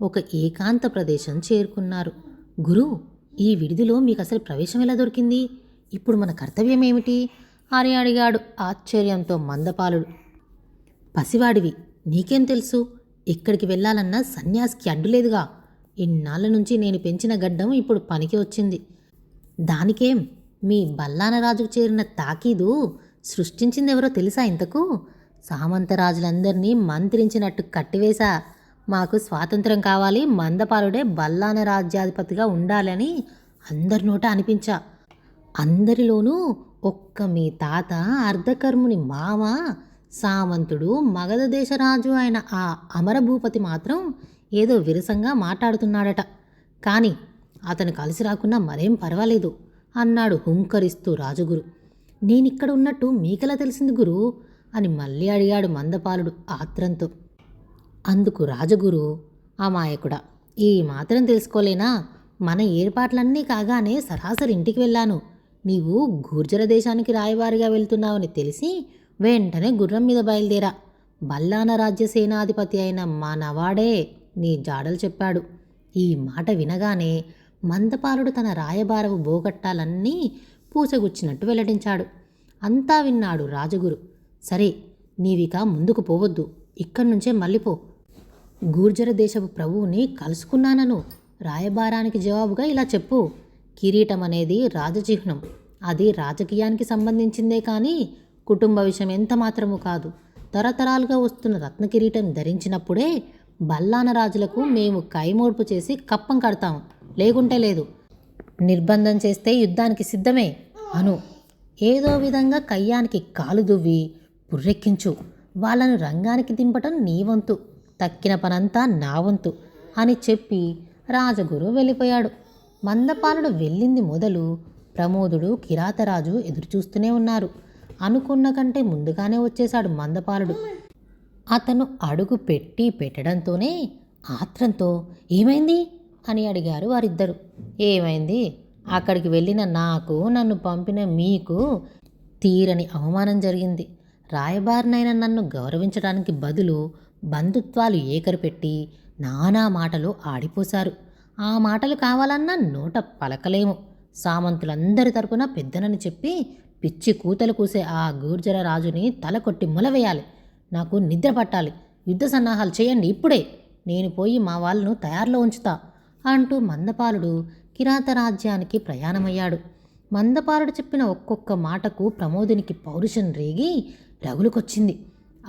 ఒక ఏకాంత ప్రదేశం చేరుకున్నారు. గురు, ఈ విడిదిలో మీకు అసలు ప్రవేశం ఎలా దొరికింది? ఇప్పుడు మన కర్తవ్యం ఏమిటి అని అడిగాడు ఆశ్చర్యంతో మందపాలుడు. పసివాడివి, నీకేం తెలుసు? ఎక్కడికి వెళ్ళాలన్నా సన్యాసికి అడ్డులేదుగా. ఇన్నాళ్ళ నుంచి నేను పెంచిన గడ్డం ఇప్పుడు పనికి వచ్చింది. దానికేం, మీ బల్లానరాజుకు చేరిన తాకీదు సృష్టించింది ఎవరో తెలుసా ఇంతకు? సామంతరాజులందరినీ మంత్రించినట్టు కట్టివేశా. మాకు స్వాతంత్రం కావాలి, మందపాలుడే బల్లాన రాజ్యాధిపతిగా ఉండాలని అందరి నోట అనిపించా. అందరిలోనూ ఒక్క మీ తాత అర్ధకర్ముని మామ సామంతుడు మగధ దేశరాజు అయిన ఆ అమరభూపతి మాత్రం ఏదో విరసంగా మాట్లాడుతున్నాడట. కానీ అతను కలిసి రాకున్నా మరేం పర్వాలేదు అన్నాడు హుంకరిస్తూ రాజగురు. నేనిక్కడ ఉన్నట్టు మీకెలా తెలిసింది గురు అని మళ్ళీ అడిగాడు మందపాలుడు ఆత్రంతో. అందుకు రాజగురు, అమాయకుడా, ఈ మాత్రం తెలుసుకోలేనా? మన ఏర్పాట్లన్నీ కాగానే సరాసరి ఇంటికి వెళ్ళాను. నీవు గూర్జర దేశానికి రాయబారిగా వెళ్తున్నావని తెలిసి వెంటనే గుర్రం మీద బయలుదేరా. బల్లాన రాజ్య సేనాధిపతి అయిన మా నవాడే నీ జాడలు చెప్పాడు. ఈ మాట వినగానే మందపాలుడు తన రాయబారపు బోగట్టాలన్నీ పూసగుచ్చినట్టు వెల్లడించాడు. అంతా విన్నాడు రాజగురు. సరే, నీవిక ముందుకు పోవద్దు, ఇక్కడి నుంచే మళ్ళీపో. గూర్జర దేశపు ప్రభువుని కలుసుకున్నానను రాయబారానికి జవాబుగా ఇలా చెప్పు. కిరీటం అనేది రాజచిహ్నం. అది రాజకీయానికి సంబంధించిందే కానీ కుటుంబ విషయం ఎంత మాత్రము కాదు. తరతరాలుగా వస్తున్న రత్న కిరీటం ధరించినప్పుడే బల్లాన రాజులకు మేము కైమోడ్పు చేసి కప్పం కడతాం, లేకుంటే లేదు. నిర్బంధం చేస్తే యుద్ధానికి సిద్ధమే అను. ఏదో విధంగా కయ్యానికి కాలు దువ్వి పుర్రెక్కించు. వాళ్ళను రంగానికి దింపటం నీ వంతు, తక్కిన పనంతా నా వంతు అని చెప్పి రాజగురు వెళ్ళిపోయాడు. మందపాలుడు వెళ్ళింది మొదలు ప్రమోదుడు, కిరాతరాజు ఎదురుచూస్తూనే ఉన్నారు. అనుకున్న కంటే ముందుగానే వచ్చేశాడు మందపాలుడు. అతను అడుగు పెట్టడంతోనే ఆత్రంతో, ఏమైంది అని అడిగారు వారిద్దరు. ఏమైంది? అక్కడికి వెళ్ళిన నాకు, నన్ను పంపిన మీకు తీరని అవమానం జరిగింది. రాయబారినైన నన్ను గౌరవించడానికి బదులు బంధుత్వాలు ఏకరుపెట్టి నానా మాటలు ఆడిపోశారు. ఆ మాటలు కావాలన్నా నోట పలకలేము. సామంతులందరి తరపున పెద్దనని చెప్పి పిచ్చి కూతలు కూసే ఆ గూర్జర రాజుని తల కొట్టి ములవేయాలి. నాకు నిద్ర పట్టాలి. యుద్ధ సన్నాహాలు చేయండి ఇప్పుడే. నేను పోయి మా వాళ్ళను తయారులో ఉంచుతా అంటూ మందపాలుడు కిరాత రాజ్యానికి ప్రయాణమయ్యాడు. మందపాలుడు చెప్పిన ఒక్కొక్క మాటకు ప్రమోదునికి పౌరుషం రేగి రగులుకొచ్చింది.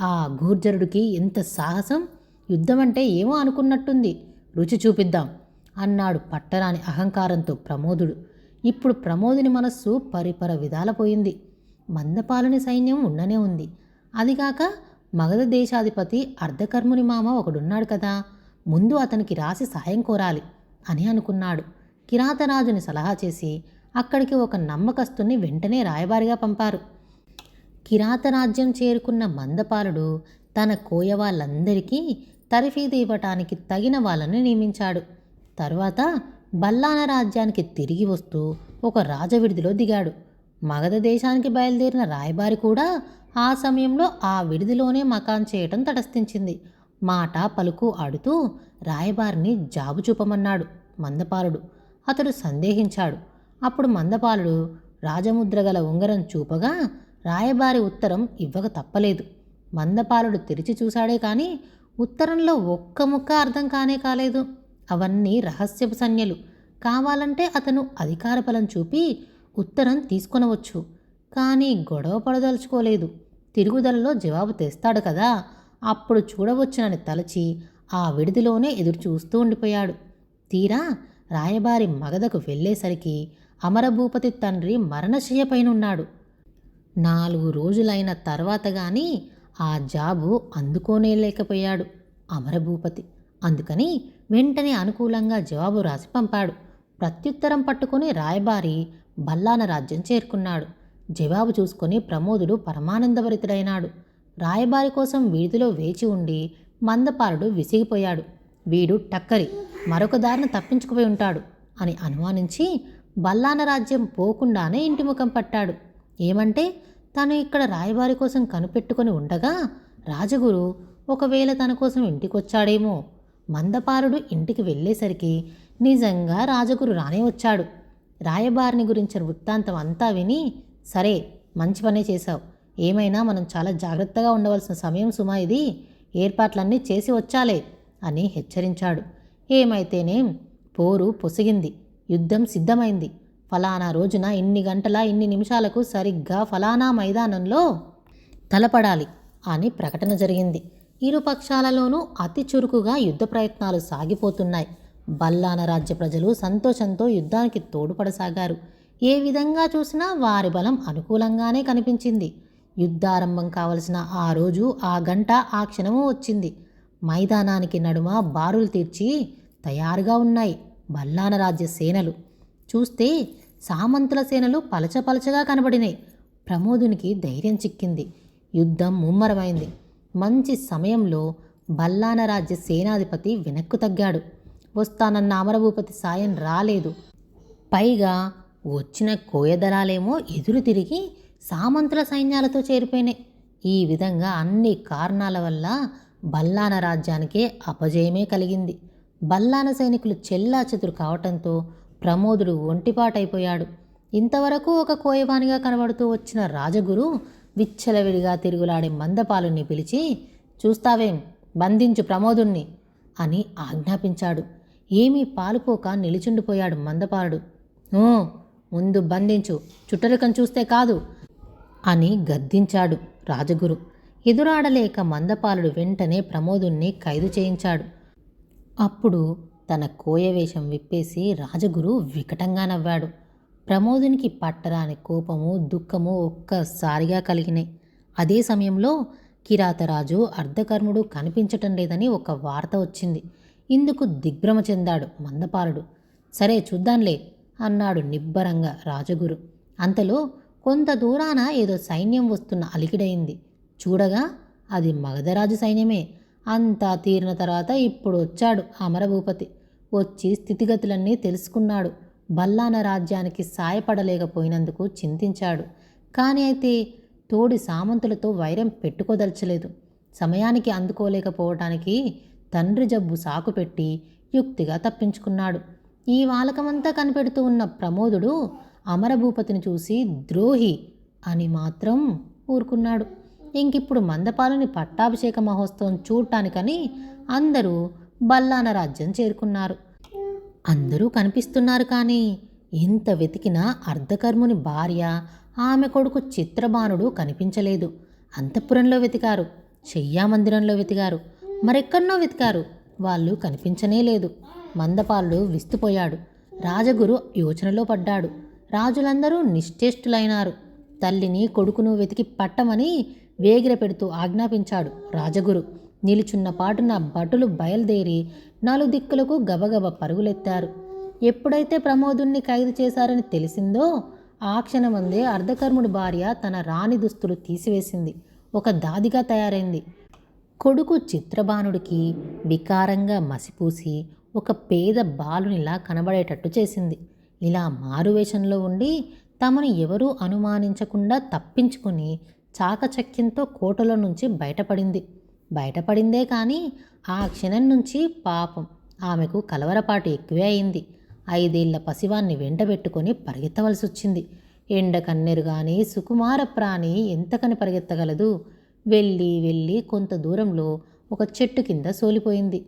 ఆ గూర్జరుడికి ఎంత సాహసం! యుద్ధమంటే ఏమో అనుకున్నట్టుంది. రుచి చూపిద్దాం అన్నాడు పట్టరాని అహంకారంతో ప్రమోదుడు. ఇప్పుడు ప్రమోదుని మనస్సు పరిపర విధాలపోయింది. మందపాలుని సైన్యం ఉండనే ఉంది. అదిగాక మగధ దేశాధిపతి అర్ధకర్ముని మామ ఒకడున్నాడు కదా, ముందు అతనికి రాసి సాయం కోరాలి అని అనుకున్నాడు. కిరాతరాజుని సలహా చేసి అక్కడికి ఒక నమ్మకస్తుని వెంటనే రాయబారిగా పంపారు. కిరాతరాజ్యం చేరుకున్న మందపాలుడు తన కోయ వాళ్ళందరికీ తరఫీదు ఇవ్వటానికి తగిన వాళ్ళని నియమించాడు. తరువాత బల్లాన రాజ్యానికి తిరిగి వస్తూ ఒక రాజవిడిదిలో దిగాడు. మగధ దేశానికి బయలుదేరిన రాయబారి కూడా ఆ సమయంలో ఆ విడిదిలోనే మకాన్ చేయటం తటస్థించింది. మాట పలుకు ఆడుతూ రాయబారిని జాబు చూపమన్నాడు మందపాలుడు. అతడు సందేహించాడు. అప్పుడు మందపాలుడు రాజముద్రగల ఉంగరం చూపగా రాయబారి ఉత్తరం ఇవ్వక తప్పలేదు. మందపాలుడు తెరిచి చూశాడే కానీ ఉత్తరంలో ఒక్క ముక్క అర్థం కాలేదు. అవన్నీ రహస్యపు సంజ్ఞలు. కావాలంటే అతను అధికార బలం చూపి ఉత్తరం తీసుకొనవచ్చు. కానీ గొడవ పడదలుచుకోలేదు. తిరుగుదలలో జవాబు తెస్తాడు కదా, అప్పుడు చూడవచ్చునని తలచి ఆ విడిదిలోనే ఎదురు చూస్తూ ఉండిపోయాడు. తీరా రాయబారి మగధకు వెళ్ళేసరికి అమరభూపతి తండ్రి మరణశయ్యపైనున్నాడు. 4 రోజులైన తర్వాత గాని ఆ జాబు అందుకోనేలేకపోయాడు అమరభూపతి. అందుకని వెంటనే అనుకూలంగా జవాబు రాసి పంపాడు. ప్రత్యుత్తరం పట్టుకుని రాయబారి బల్లాన రాజ్యం చేరుకున్నాడు. జవాబు చూసుకొని ప్రమోదుడు పరమానందభరితుడైనాడు. రాయబారి కోసం వీధిలో వేచి ఉండి మందపాలుడు విసిగిపోయాడు. వీడు టక్కరి మరొక దారిని తప్పించుకుపోయి ఉంటాడు అని అనుమానించి బల్లాన రాజ్యం పోకుండానే ఇంటి ముఖం పట్టాడు. ఏమంటే తను ఇక్కడ రాయబారి కోసం కనిపెట్టుకొని ఉండగా రాజగురు ఒకవేళ తన కోసం ఇంటికొచ్చాడేమో. మందపాలుడు ఇంటికి వెళ్ళేసరికి నిజంగా రాజగురు రానే వచ్చాడు. రాయబారిని గురించిన వృత్తాంతం అంతా విని, సరే మంచి పనే చేశావు. ఏమైనా మనం చాలా జాగ్రత్తగా ఉండవలసిన సమయం సుమా ఇది. ఏర్పాట్లన్నీ చేసి వచ్చాలే అని హెచ్చరించాడు. ఏమైతేనేం పోరు పొసిగింది. యుద్ధం సిద్ధమైంది. ఫలానా రోజున ఇన్ని గంటల ఇన్ని నిమిషాలకు సరిగ్గా ఫలానా మైదానంలో తలపడాలి అని ప్రకటన జరిగింది. ఇరు పక్షాలలోనూ అతి చురుకుగా యుద్ధ ప్రయత్నాలు సాగిపోతున్నాయి. బల్లాన రాజ్య ప్రజలు సంతోషంతో యుద్ధానికి తోడ్పడసాగారు. ఏ విధంగా చూసినా వారి బలం అనుకూలంగానే కనిపించింది. యుద్ధారంభం కావలసిన ఆ రోజు, ఆ గంట, ఆ క్షణము వచ్చింది. మైదానానికి నడుమ బారులు తీర్చి తయారుగా ఉన్నాయి బల్లాన రాజ్య సేనలు. చూస్తే సామంతుల సేనలు పలచపలచగా కనబడినాయి. ప్రమోదునికి ధైర్యం చిక్కింది. యుద్ధం ముమ్మరమైంది. మంచి సమయంలో బల్లాన రాజ్య సేనాధిపతి వెనక్కు తగ్గాడు. వస్తానన్న అమరభూపతి సాయం రాలేదు. పైగా వచ్చిన కోయదళాలేమో ఎదురు తిరిగి సామంతుల సైన్యాలతో చేరిపోయినాయి. ఈ విధంగా అన్ని కారణాల వల్ల బల్లాన రాజ్యానికే అపజయమే కలిగింది. బల్లాన సైనికులు చెల్లాచెదురు కావటంతో ప్రమోదుడు ఒంటిపాటైపోయాడు. ఇంతవరకు ఒక కోయవానిగా కనబడుతూ వచ్చిన రాజగురు విచ్చలవిడిగా తిరుగులాడే మందపాలుని పిలిచి, చూస్తావేం, బంధించు ప్రమోదుణ్ణి అని ఆజ్ఞాపించాడు. ఏమీ పాలుపోక నిలిచుండిపోయాడు మందపాలుడు. ముందు బంధించు, చుట్టరికం చూస్తే కాదు అని గద్దించాడు రాజగురు. ఎదురాడలేక మందపాలుడు వెంటనే ప్రమోదుణ్ణి ఖైదు చేయించాడు. అప్పుడు తన కోయవేషం విప్పేసి రాజగురు వికటంగా నవ్వాడు. ప్రమోదునికి పట్టరాని కోపము, దుఃఖము ఒక్కసారిగా కలిగినాయి. అదే సమయంలో కిరాతరాజు అర్ధకర్ముడు కనిపించటం లేదని ఒక వార్త వచ్చింది. ఇందుకు దిగ్భ్రమ చెందాడు మందపాలుడు. సరే చూద్దాంలే అన్నాడు నిబ్బరంగా రాజగురు. అంతలో కొంత దూరాన ఏదో సైన్యం వస్తున్న అలికిడైంది. చూడగా అది మగధరాజు సైన్యమే. అంతా తీరిన తర్వాత ఇప్పుడు వచ్చాడు అమరభూపతి. వచ్చి స్థితిగతులన్నీ తెలుసుకున్నాడు. బల్లాన రాజ్యానికి సాయపడలేకపోయినందుకు చింతించాడు. కానీ అయితే తోడి సామంతులతో వైరం పెట్టుకోదలచలేదు. సమయానికి అందుకోలేకపోవటానికి తండ్రి జబ్బు సాకు పెట్టి యుక్తిగా తప్పించుకున్నాడు. ఈ వాలకమంతా కనిపెడుతూ ఉన్న ప్రమోదుడు అమరభూపతిని చూసి ద్రోహి అని మాత్రం ఊరుకున్నాడు. ఇంకిప్పుడు మందపాలని పట్టాభిషేక మహోత్సవం చూడటానికని అందరూ బల్లాన రాజ్యం చేరుకున్నారు. అందరూ కనిపిస్తున్నారు, కానీ ఎంత వెతికినా అర్ధకర్ముని భార్య, ఆమె కొడుకు చిత్రబాణుడు కనిపించలేదు. అంతఃపురంలో వెతికారు, శయ్యామందిరంలో వెతికారు, మరెక్కడనో వెతికారు. వాళ్ళు కనిపించనే లేదు. మందపాలుడు విస్తుపోయాడు. రాజగురు యోచనలో పడ్డాడు. రాజులందరూ నిశ్చేష్టులైనారు. తల్లిని కొడుకును వెతికి పట్టమని వేగిర పెడుతూ ఆజ్ఞాపించాడు రాజగురు. నిలుచున్న పాటున భటులు బయలుదేరి నలుదిక్కులకు గబగబ పరుగులెత్తారు. ఎప్పుడైతే ప్రమోదుణ్ణి ఖైదు చేశారని తెలిసిందో ఆ క్షణమందే అర్ధకర్ముడి భార్య తన రాణి దుస్తులు తీసివేసింది. ఒక దాదిగా తయారైంది. కొడుకు చిత్రబాణుడికి వికారంగా మసిపూసి ఒక పేద బాలునిలా కనబడేటట్టు చేసింది. ఇలా మారువేషంలో ఉండి తమను ఎవరూ అనుమానించకుండా తప్పించుకుని చాకచక్యంతో కోటలో నుంచి బయటపడిందే కానీ ఆ క్షణం నుంచి పాపం ఆమెకు కలవరపాటు ఎక్కువే అయింది. 5 ఏళ్ల పసివాన్ని వెంటబెట్టుకొని పరిగెత్తవలసి వచ్చింది. ఎండ కన్నెరు గాని సుకుమార ప్రాణి ఎంతకని పరిగెత్తగలదు? వెళ్ళి కొంత దూరంలో ఒక చెట్టు కింద సోలిపోయింది.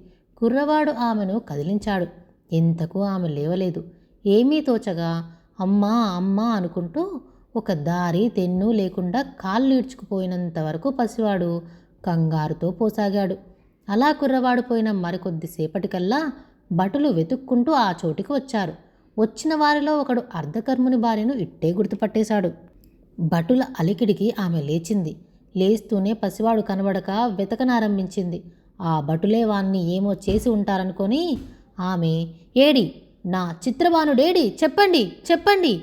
కుర్రవాడు ఆమెను కదిలించాడు. ఎంతకు ఆమె లేవలేదు. ఏమీ తోచగా అమ్మా అమ్మా అనుకుంటూ ఒక దారి తెన్ను లేకుండా కాళ్ళు ఈడ్చుకుపోయినంత వరకు పసివాడు కంగారుతో పోసాగాడు. అలా కుర్రవాడు పోయిన మరికొద్దిసేపటికల్లా భటులు వెతుక్కుంటూ ఆ చోటికి వచ్చారు. వచ్చిన వారిలో ఒకడు అర్ధకర్ముని భార్యను ఇట్టే గుర్తుపట్టేశాడు. భటుల అలికిడికి ఆమె లేచింది. లేస్తూనే పసివాడు కనబడక వెతకనారంభించింది. ఆ భటులే వాణ్ణి ఏమో చేసి ఉంటారనుకొని ఆమె ఏడి నా చిత్రబాణుడేడి చెప్పండి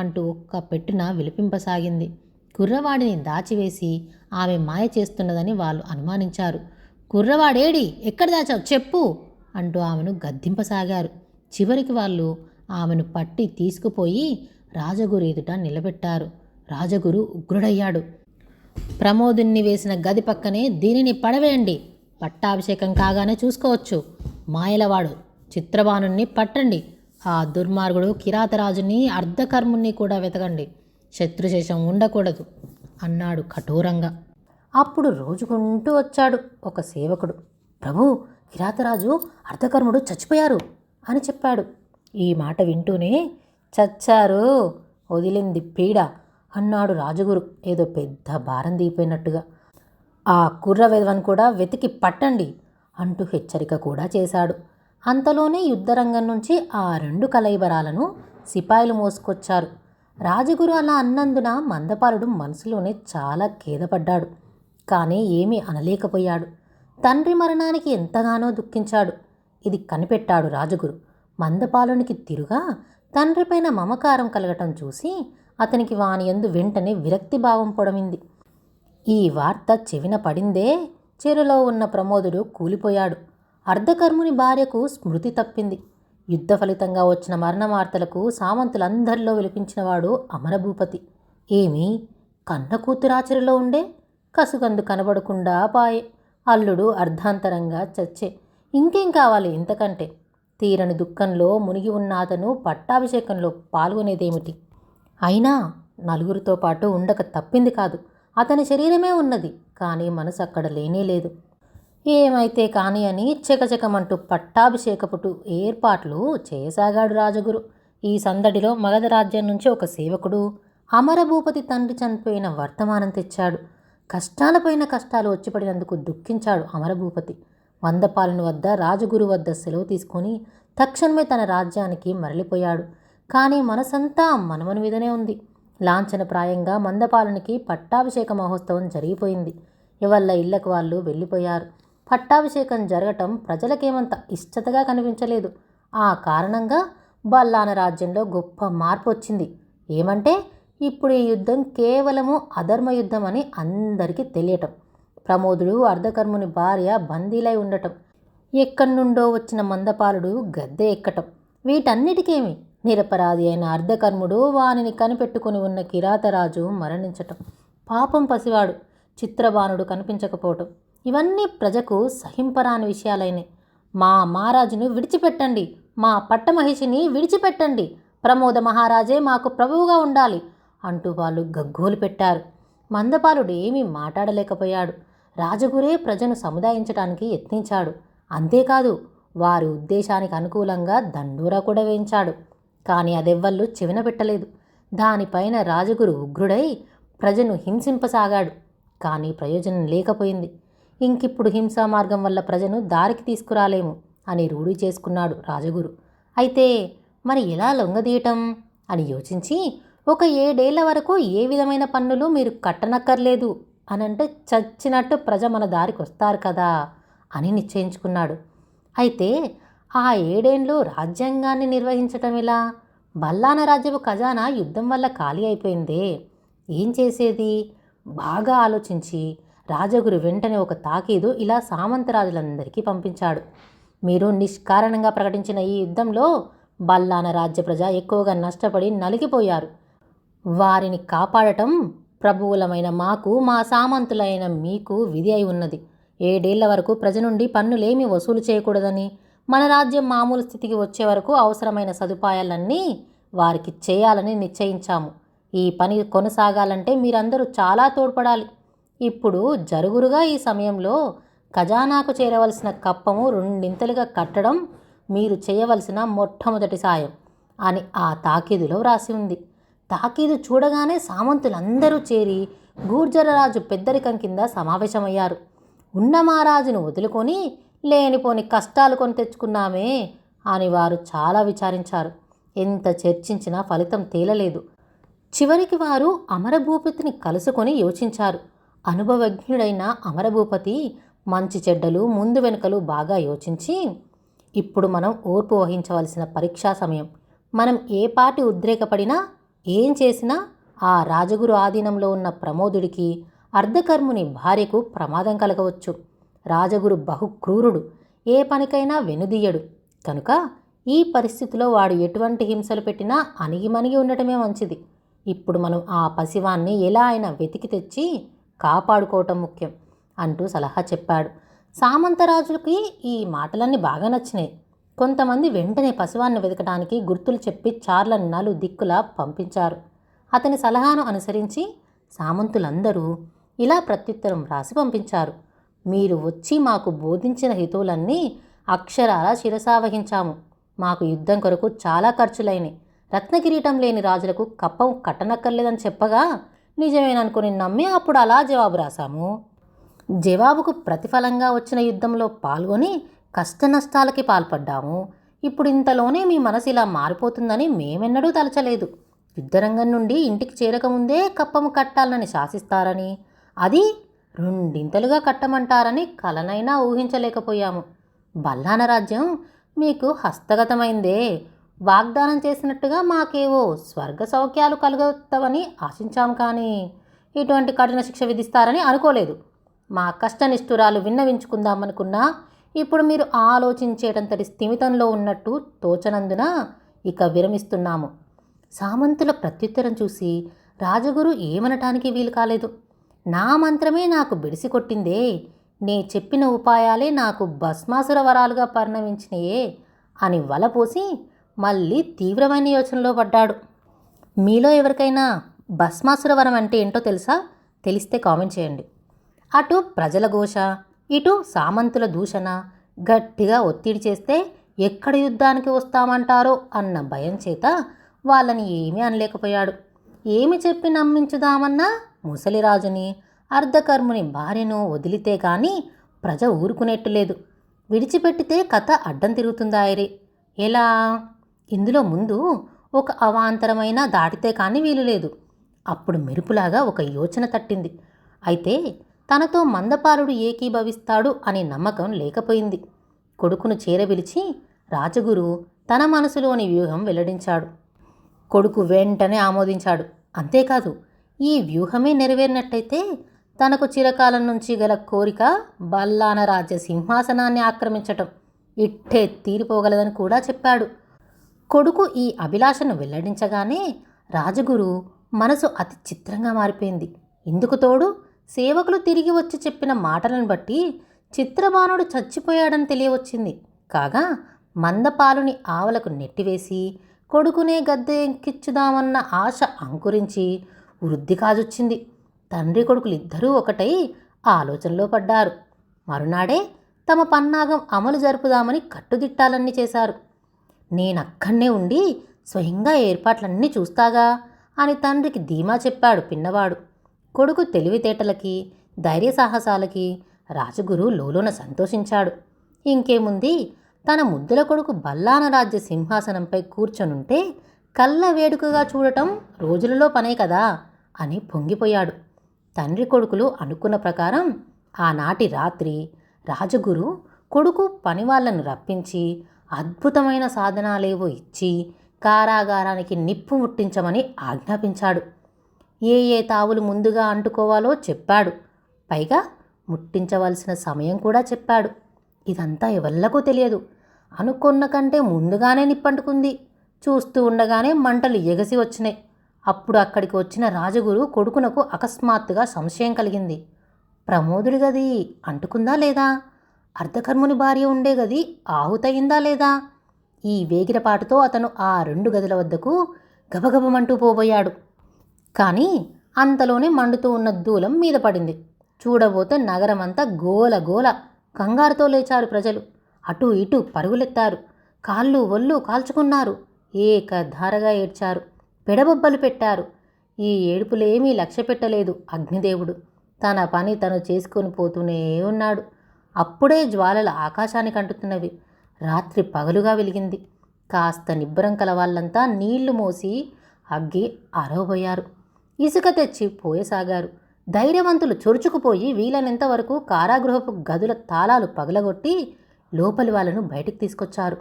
అంటూ ఒక్క పెట్టున విలిపింపసాగింది. కుర్రవాడిని దాచివేసి ఆమె మాయ చేస్తున్నదని వాళ్ళు అనుమానించారు. కుర్రవాడేడి, ఎక్కడ దాచావు చెప్పు అంటూ ఆమెను గద్దింపసాగారు. చివరికి వాళ్ళు ఆమెను పట్టి తీసుకుపోయి రాజగురు ఎదుట నిలబెట్టారు. రాజగురు ఉగ్రుడయ్యాడు. ప్రమోదుణ్ణి వేసిన గది పక్కనే దీనిని పడవేయండి. పట్టాభిషేకం కాగానే చూసుకోవచ్చు. మాయలవాడు చిత్రబాణుణ్ణి పట్టండి. ఆ దుర్మార్గుడు కిరాతరాజుని అర్ధకర్ముణ్ణి కూడా వెతకండి. శత్రుశేషం ఉండకూడదు అన్నాడు కఠోరంగా. అప్పుడు రోజుకుంటూ వచ్చాడు ఒక సేవకుడు. ప్రభు, కిరాతరాజు అర్ధకర్ముడు చచ్చిపోయారు అని చెప్పాడు. ఈ మాట వింటూనే చచ్చారు, వదిలింది పీడ అన్నాడు రాజగురు ఏదో పెద్ద భారం దిగిపోయినట్టుగా. ఆ కుర్ర వెధవను కూడా వెతికి పట్టండి అంటూ హెచ్చరిక కూడా చేశాడు. అంతలోనే యుద్ధరంగం నుంచి ఆ 2 కలైబరాలను సిపాయిలు మోసుకొచ్చారు. రాజగురు అలా అన్నందున మందపాలుడు మనసులోనే చాలా ఖేదపడ్డాడు. కానీ ఏమీ అనలేకపోయాడు. తండ్రి మరణానికి ఎంతగానో దుఃఖించాడు. ఇది కనిపెట్టాడు రాజగురు. మందపాలునికి తిరుగా తండ్రిపైన మమకారం కలగటం చూసి అతనికి వానియందు వెంటనే విరక్తిభావం పొడమింది. ఈ వార్త చెవిన పడిందే చెరులో ఉన్న ప్రమోదుడు కూలిపోయాడు. అర్ధకర్ముని భార్యకు స్మృతి తప్పింది. యుద్ధ ఫలితంగా వచ్చిన మరణ వార్తలకు సామంతులందరిలో విలిపించినవాడు అమరభూపతి. ఏమీ కన్న కూతురాచరిలో ఉండే కసుగందు కనబడకుండా పాయే. అల్లుడు అర్ధాంతరంగా చచ్చే. ఇంకేం కావాలి ఇంతకంటే? తీరని దుఃఖంలో మునిగి ఉన్న అతను పట్టాభిషేకంలో పాల్గొనేదేమిటి? అయినా నలుగురితో పాటు ఉండక తప్పింది కాదు. అతని శరీరమే ఉన్నది, కానీ మనసు అక్కడ లేనేలేదు. ఏమైతే కాని అని చెకచెకమంటూ పట్టాభిషేకపుటు ఏర్పాట్లు చేయసాగాడు రాజగురు. ఈ సందడిలో మగధ రాజ్యం నుంచి ఒక సేవకుడు అమరభూపతి తండ్రి చనిపోయిన వర్తమానం తెచ్చాడు. కష్టాలపైన కష్టాలు వచ్చిపడినందుకు దుఃఖించాడు అమరభూపతి. మందపాలుని వద్ద రాజగురు వద్ద సెలవు తీసుకొని తక్షణమే తన రాజ్యానికి మరలిపోయాడు. కానీ మనసంతా మనమను మీదనే ఉంది. లాంఛనప్రాయంగా మందపాలునికి పట్టాభిషేక మహోత్సవం జరిగిపోయింది. ఎవళ్ళ ఇళ్లకు వాళ్ళు వెళ్ళిపోయారు. పట్టాభిషేకం జరగటం ప్రజలకేమంత ఇష్టతగా కనిపించలేదు. ఆ కారణంగా బల్లాన రాజ్యంలో గొప్ప మార్పు వచ్చింది. ఏమంటే ఇప్పుడు ఈ యుద్ధం కేవలము అధర్మ యుద్ధం అని అందరికీ తెలియటం. ప్రమోదుడు అర్ధకర్ముని భార్య బందీలై ఉండటం. ఎక్కడి నుండో వచ్చిన మందపాలుడు గద్దె ఎక్కటం, వీటన్నిటికేమి నిరపరాధి అయిన అర్ధకర్ముడు వానిని కనిపెట్టుకుని ఉన్న కిరాతరాజు మరణించటం, పాపం పసివాడు చిత్రబాణుడు కనిపించకపోవటం, ఇవన్నీ ప్రజకు సహింపరాని విషయాలైనాయి. మా మహారాజును విడిచిపెట్టండి, మా పట్టమహిషిని విడిచిపెట్టండి, ప్రమోద మహారాజే మాకు ప్రభువుగా ఉండాలి అంటూ వాళ్ళు గగ్గోలు పెట్టారు. మందపాలుడు ఏమీ మాట్లాడలేకపోయాడు. రాజగురే ప్రజను సముదాయించడానికి యత్నించాడు. అంతేకాదు, వారి ఉద్దేశానికి అనుకూలంగా దండోరా కూడా వేయించాడు. కానీ అదెవ్వళ్ళు చెవిన పెట్టలేదు. దానిపైన రాజగురు ఉగ్రుడై ప్రజను హింసింపసాగాడు. కానీ ప్రయోజనం లేకపోయింది. ఇంకిప్పుడు హింసా మార్గం వల్ల ప్రజను దారికి తీసుకురాలేము అని రూఢి చేసుకున్నాడు రాజగురు. అయితే మరి ఎలా లొంగదీయటం అని యోచించి, ఒక 7 ఏళ్ల వరకు ఏ విధమైన పన్నులు మీరు కట్టనక్కర్లేదు అనంటే చచ్చినట్టు ప్రజ మన దారికి వస్తారు కదా అని నిశ్చయించుకున్నాడు. అయితే ఆ 7 ఏళ్ళు రాజ్యాంగాన్ని నిర్వహించటం ఎలా? బల్లాన రాజ్యపు ఖజానా యుద్ధం వల్ల ఖాళీ అయిపోయిందే, ఏం చేసేది? బాగా ఆలోచించి రాజగురు వెంటనే ఒక తాకీదు ఇలా సామంతరాజులందరికీ పంపించాడు. మీరు నిష్కారణంగా ప్రకటించిన ఈ యుద్ధంలో బల్లాన రాజ్య ప్రజ ఎక్కువగా నష్టపడి నలిగిపోయారు. వారిని కాపాడటం ప్రభువులమైన మాకు, మా సామంతులైన మీకు విధి అయి ఉన్నది. 7 ఏళ్ల వరకు ప్రజ నుండి పన్నులేమీ వసూలు చేయకూడదని, మన రాజ్యం మామూలు స్థితికి వచ్చే వరకు అవసరమైన సదుపాయాలన్నీ వారికి చేయాలని నిశ్చయించాము. ఈ పని కొనసాగాలంటే మీరందరూ చాలా తోడ్పడాలి. ఇప్పుడు జరుగురుగా ఈ సమయంలో ఖజానాకు చేరవలసిన కప్పము 2 కట్టడం మీరు చేయవలసిన మొట్టమొదటి సాయం అని ఆ తాకీదులో వ్రాసి ఉంది. తాకీదు చూడగానే సామంతులందరూ చేరి గూర్జరరాజు పెద్దరికం కింద సమావేశమయ్యారు. ఉన్న మహారాజును వదులుకొని లేనిపోని కష్టాలు కొని తెచ్చుకున్నామే అని వారు చాలా విచారించారు. ఎంత చర్చించినా ఫలితం తేలలేదు. చివరికి వారు అమరభూపతిని కలుసుకొని యోచించారు. అనుభవజ్ఞుడైన అమరభూపతి మంచి చెడ్డలు ముందు వెనుకలు బాగా యోచించి, ఇప్పుడు మనం ఓర్పు వహించవలసిన పరీక్షా సమయం. మనం ఏ పాటి ఉద్రేకపడినా, ఏం చేసినా ఆ రాజగురు ఆధీనంలో ఉన్న ప్రమోదుడికి, అర్ధకర్ముని భార్యకు ప్రమాదం కలగవచ్చు. రాజగురు బహుక్రూరుడు, ఏ పనికైనా వెనుదీయడు. కనుక ఈ పరిస్థితిలో వాడు ఎటువంటి హింసలు పెట్టినా అణిగిమణిగి ఉండటమే మంచిది. ఇప్పుడు మనం ఆ పసివాన్ని ఎలా అయినా వెతికి తెచ్చి కాపాడుకోవటం ముఖ్యం అంటూ సలహా చెప్పాడు. సామంతరాజులకి ఈ మాటలన్నీ బాగా నచ్చినాయి. కొంతమంది వెంటనే పసివాన్ని వెతకడానికి గుర్తులు చెప్పి చార్లను నలుదిక్కులా పంపించారు. అతని సలహాను అనుసరించి సామంతులందరూ ఇలా ప్రత్యుత్తరం రాసి పంపించారు. మీరు వచ్చి మాకు బోధించిన హితువులన్నీ అక్షరాల శిరసావహించాము. మాకు యుద్ధం కొరకు చాలా ఖర్చులైనవి. రత్నకిరీటం లేని రాజులకు కప్పం కట్టనక్కర్లేదని చెప్పగా నిజమేననుకుని నమ్మి అప్పుడు అలా జవాబు రాశాము. జవాబుకు ప్రతిఫలంగా వచ్చిన యుద్ధంలో పాల్గొని కష్టనష్టాలకి పాల్పడ్డాము. ఇప్పుడు ఇంతలోనే మీ మనసు ఇలా మారిపోతుందని మేమెన్నడూ తలచలేదు. యుద్ధరంగం నుండి ఇంటికి చేరకముందే కప్పము కట్టాలని శాసిస్తారని, అది 2 కట్టమంటారని కలనైనా ఊహించలేకపోయాము. బల్లాన రాజ్యం మీకు హస్తగతమైందే. వాగ్దానం చేసినట్టుగా మాకేవో స్వర్గ సౌఖ్యాలు కలుగుతావని ఆశించాం, కానీ ఇటువంటి కఠిన శిక్ష విధిస్తారని అనుకోలేదు. మా కష్టనిష్ఠురాలు విన్నవించుకుందామనుకున్నా ఇప్పుడు మీరు ఆలోచించేటంతటి స్థిమితంలో ఉన్నట్టు తోచనందున ఇక విరమిస్తున్నాము. సామంతుల ప్రత్యుత్తరం చూసి రాజగురు ఏమనటానికి వీలు కాలేదు. నా మంత్రమే నాకు బెడిసి కొట్టిందే, నే చెప్పిన ఉపాయాలే నాకు భస్మాసుర వరాలుగా పరిణమించినయే అని వలపోసి మళ్ళీ తీవ్రమైన యోచనలో పడ్డాడు. మీలో ఎవరికైనా భస్మాసుర వరం అంటే ఏంటో తెలుసా? తెలిస్తే కామెంట్ చేయండి. అటు ప్రజల ఘోష, ఇటు సామంతుల దూషణ గట్టిగా ఒత్తిడి చేస్తే ఎక్కడ యుద్ధానికి వస్తామంటారో అన్న భయం చేత వాళ్ళని ఏమీ అనలేకపోయాడు. ఏమి చెప్పి నమ్మించుదామన్నా ముసలిరాజుని, అర్ధకర్ముని భార్యను వదిలితే కానీ ప్రజ ఊరుకునేట్టులేదు. విడిచిపెట్టితే కథ అడ్డం తిరుగుతుందాయరే. ఎలా? ఇందులో ముందు ఒక అవాంతరమైన దాటితే కానీ వీలులేదు. అప్పుడు మెరుపులాగా ఒక యోచన తట్టింది. అయితే తనతో మందపాలుడు ఏకీభవిస్తాడు అనే నమ్మకం లేకపోయింది. కొడుకును చేరబిలిచి రాజగురు తన మనసులోని వ్యూహం వెల్లడించాడు. కొడుకు వెంటనే ఆమోదించాడు. అంతేకాదు, ఈ వ్యూహమే నెరవేరినట్టయితే తనకు చిరకాలం నుంచి గల కోరిక బల్లాన రాజ్య సింహాసనాన్ని ఆక్రమించటం ఇట్టే తీరిపోగలదని కూడా చెప్పాడు. కొడుకు ఈ అభిలాషను వెల్లడించగానే రాజగురు మనసు అతి చిత్రంగా మారిపోయింది. ఇందుకు తోడు సేవకులు తిరిగి వచ్చి చెప్పిన మాటలను బట్టి చిత్రబాణుడు చచ్చిపోయాడని తెలియవచ్చింది. కాగా మందపాలుని ఆవలకు నెట్టివేసి కొడుకునే గద్దె ఎక్కించుదామన్న ఆశ అంకురించి వృద్ధి కాజొచ్చింది. తండ్రి కొడుకులిద్దరూ ఒకటై ఆలోచనలో పడ్డారు. మరునాడే తమ పన్నాగం అమలు జరుపుదామని కట్టుదిట్టాలన్నీ చేశారు. నేనక్కడనే ఉండి స్వయంగా ఏర్పాట్లన్నీ చూస్తాగా అని తండ్రికి ధీమా చెప్పాడు పిన్నవాడు. కొడుకు తెలివితేటలకి ధైర్య సాహసాలకి రాజగురు లోలోన సంతోషించాడు. ఇంకేముంది, తన ముద్దుల కొడుకు బల్లాన రాజ్య సింహాసనంపై కూర్చొనుంటే కళ్ళ వేడుకగా చూడటం రోజులలో పనే కదా అని పొంగిపోయాడు. తండ్రి కొడుకులు అనుకున్న ప్రకారం ఆనాటి రాత్రి రాజగురు కొడుకు పనివాళ్లను రప్పించి అద్భుతమైన సాధనాలేవో ఇచ్చి కారాగారానికి నిప్పు ముట్టించమని ఆజ్ఞాపించాడు. ఏ ఏ తావులు ముందుగా అంటుకోవాలో చెప్పాడు. పైగా ముట్టించవలసిన సమయం కూడా చెప్పాడు. ఇదంతా ఎవళ్ళకూ తెలియదు. అనుకున్న కంటే ముందుగానే నిప్పంటుకుంది. చూస్తూ ఉండగానే మంటలు ఎగసి వచ్చినాయి. అప్పుడు అక్కడికి వచ్చిన రాజగురు కొడుకునకు అకస్మాత్తుగా సంశయం కలిగింది. ప్రమోదుడి గది అంటుకుందా లేదా? అర్ధకర్ముని భార్య ఉండే గది ఆహుతయిందా లేదా? ఈ వేగిరపాటుతో అతను ఆ 2 గదుల వద్దకు గబగబమంటూ పోబోయాడు. కానీ అంతలోనే మండుతూ ఉన్న దూలం మీద పడింది. చూడబోతే నగరమంతా గోల గోల. కంగారుతో లేచారు ప్రజలు. అటూ ఇటూ పరుగులెత్తారు. కాళ్ళు ఒళ్ళు కాల్చుకున్నారు. ఏకధారగా ఏడ్చారు. పెడబొబ్బలు పెట్టారు. ఈ ఏడుపులేమీ లక్ష్య పెట్టలేదు అగ్నిదేవుడు. తన పని తను చేసుకొని పోతూనే ఉన్నాడు. అప్పుడే జ్వాలలు ఆకాశానికి అంటుతున్నవి. రాత్రి పగలుగా వెలిగింది. కాస్త నిబ్బరం కల వాళ్ళంతా నీళ్లు మోసి అగ్గి ఆరవబోయారు. ఇసుక తెచ్చి పోయసాగారు. ధైర్యవంతులు చొరుచుకుపోయి వీలైనంత వరకు కారాగృహపు గదుల తాళాలు పగలగొట్టి లోపలి వాళ్ళను బయటికి తీసుకొచ్చారు.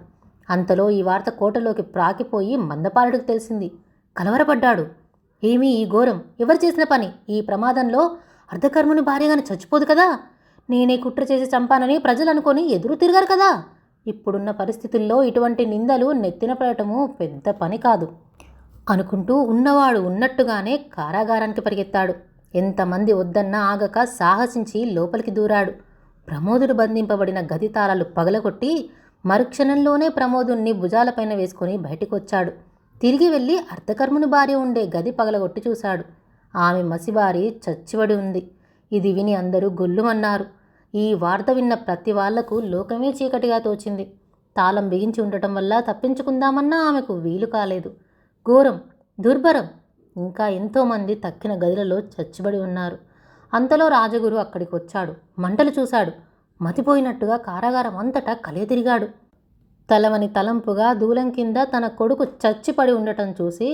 అంతలో ఈ వార్త కోటలోకి ప్రాకిపోయి మందపాలుడికి తెలిసింది. కలవరపడ్డాడు. ఏమీ ఈ ఘోరం? ఎవరు చేసిన పని? ఈ ప్రమాదంలో అర్ధకర్ముని భార్యగాని చచ్చిపోదు కదా? నేనే కుట్ర చేసి చంపానని ప్రజలు అనుకొని ఎదురు తిరగారు కదా? ఇప్పుడున్న పరిస్థితుల్లో ఇటువంటి నిందలు నెత్తిన పడటము పెద్ద పని కాదు అనుకుంటూ ఉన్నవాడు ఉన్నట్టుగానే కారాగారానికి పరిగెత్తాడు. ఎంతమంది వద్దన్నా ఆగక సాహసించి లోపలికి దూరాడు. ప్రమోదుడు బంధింపబడిన గది తాళాలు పగలగొట్టి మరుక్షణంలోనే ప్రమోదుణ్ణి భుజాలపైన వేసుకుని బయటికొచ్చాడు. తిరిగి వెళ్ళి అర్ధకర్ముని భార్య ఉండే గది పగలగొట్టి చూశాడు. ఆమె మసిబారి చచ్చిబడి ఉంది. ఇది విని అందరూ గొల్లుమన్నారు. ఈ వార్త విన్న ప్రతి వాళ్లకు లోకమే చీకటిగా తోచింది. తాళం బిగించి ఉండటం వల్ల తప్పించుకుందామన్నా ఆమెకు వీలు కాలేదు. ఘోరం, దుర్భరం. ఇంకా ఎంతోమంది తక్కిన గదులలో చచ్చిబడి ఉన్నారు. అంతలో రాజగురు అక్కడికి వచ్చాడు. మంటలు చూశాడు. మతిపోయినట్టుగా కారాగారం అంతటా కలియతిరిగాడు. తలవని తలంపుగా దూలం కింద తన కొడుకు చచ్చిపడి ఉండటం చూసి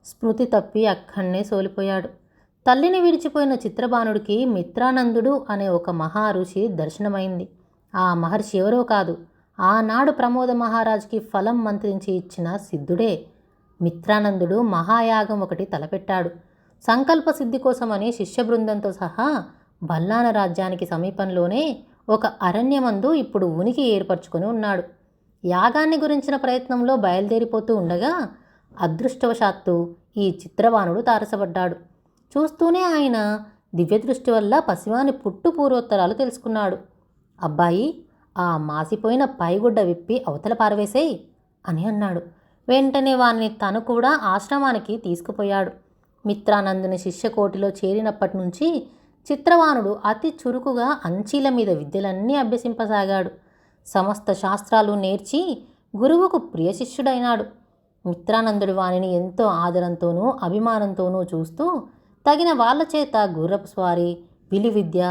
స్మృతి తప్పి అక్కడనే సోలిపోయాడు. తల్లిని విడిచిపోయిన చిత్రబాణుడికి మిత్రానందుడు అనే ఒక మహారుషి దర్శనమైంది. ఆ మహర్షి ఎవరో కాదు, ఆనాడు ప్రమోద మహారాజుకి ఫలం మంత్రించి ఇచ్చిన సిద్ధుడే. మిత్రానందుడు మహాయాగం ఒకటి తలపెట్టాడు. సంకల్ప సిద్ధి కోసమని శిష్య బృందంతో సహా బల్లాన రాజ్యానికి సమీపంలోనే ఒక అరణ్యమందు ఇప్పుడు ఉనికి ఏర్పరచుకొని ఉన్నాడు. యాగాన్ని గురించిన ప్రయత్నంలో బయలుదేరిపోతూ ఉండగా అదృష్టవశాత్తు ఈ చిత్రబాణుడు తారసపడ్డాడు. చూస్తూనే ఆయన దివ్యదృష్టి వల్ల పసివాని పుట్టు పూర్వోత్తరాలు తెలుసుకున్నాడు. అబ్బాయి, ఆ మాసిపోయిన పైగుడ్డ విప్పి అవతల పారవేసేయ్ అని అన్నాడు. వెంటనే వాణ్ణి తను కూడా ఆశ్రమానికి తీసుకుపోయాడు. మిత్రానందుని శిష్యకోటిలో చేరినప్పటి నుంచి చిత్రవానుడు అతి చురుకుగా అంచీల మీద విద్యలన్నీ అభ్యసింపసాగాడు. సమస్త శాస్త్రాలు నేర్చి గురువుకు ప్రియ శిష్యుడైనాడు. మిత్రానందుడు వానిని ఎంతో ఆదరంతోనూ అభిమానంతోనూ చూస్తూ తగిన వాళ్ళ చేత గుర్రపు స్వారీ, విలు విద్య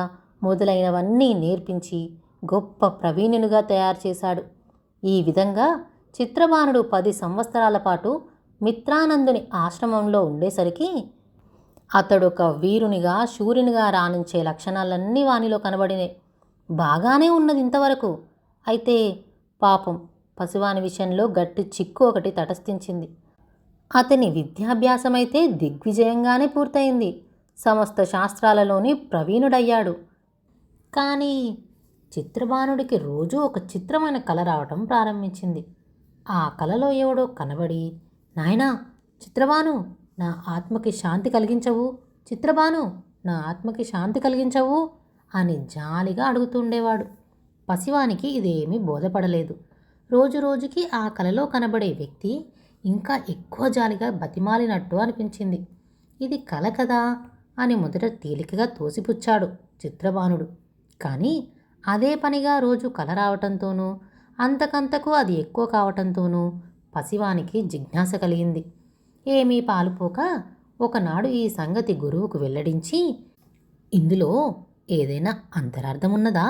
మొదలైనవన్నీ నేర్పించి గొప్ప ప్రవీణునిగా తయారు చేశాడు. ఈ విధంగా చిత్రబాణుడు 10 సంవత్సరాల పాటు మిత్రానందుని ఆశ్రమంలో ఉండేసరికి అతడొక వీరునిగా శూరునిగా రాణించే లక్షణాలన్నీ వానిలో కనబడినాయి. బాగానే ఉన్నది ఇంతవరకు. అయితే పాపం పసివాని విషయంలో గట్టి చిక్కు ఒకటి తటస్థించింది. అతని విద్యాభ్యాసమైతే దిగ్విజయంగానే పూర్తయింది. సమస్త శాస్త్రాలలోని ప్రవీణుడయ్యాడు. కానీ చిత్రబాణుడికి రోజూ ఒక చిత్రమైన కల రావటం ప్రారంభించింది. ఆ కలలో ఎవడో కనబడి, నాయనా చిత్రబాను, నా ఆత్మకి శాంతి కలిగించవు, చిత్రబాను, నా ఆత్మకి శాంతి కలిగించవు అని జాలిగా అడుగుతుండేవాడు. పసివానికి ఇదేమీ బోధపడలేదు. రోజు రోజుకి ఆ కలలో కనబడే వ్యక్తి ఇంకా ఎక్కువ జాలిగా బతిమాలినట్టు అనిపించింది. ఇది కల కదా అని మొదట తేలికగా తోసిపుచ్చాడు చిత్రబాణుడు. కానీ అదే పనిగా రోజు కల రావటంతోనూ అంతకంతకు అది ఎక్కువ కావటంతోనూ పసివానికి జిజ్ఞాస కలిగింది. ఏమీ పాలుపోక ఒకనాడు ఈ సంగతి గురువుకు వెల్లడించి, ఇందులో ఏదైనా అంతరార్థమున్నదా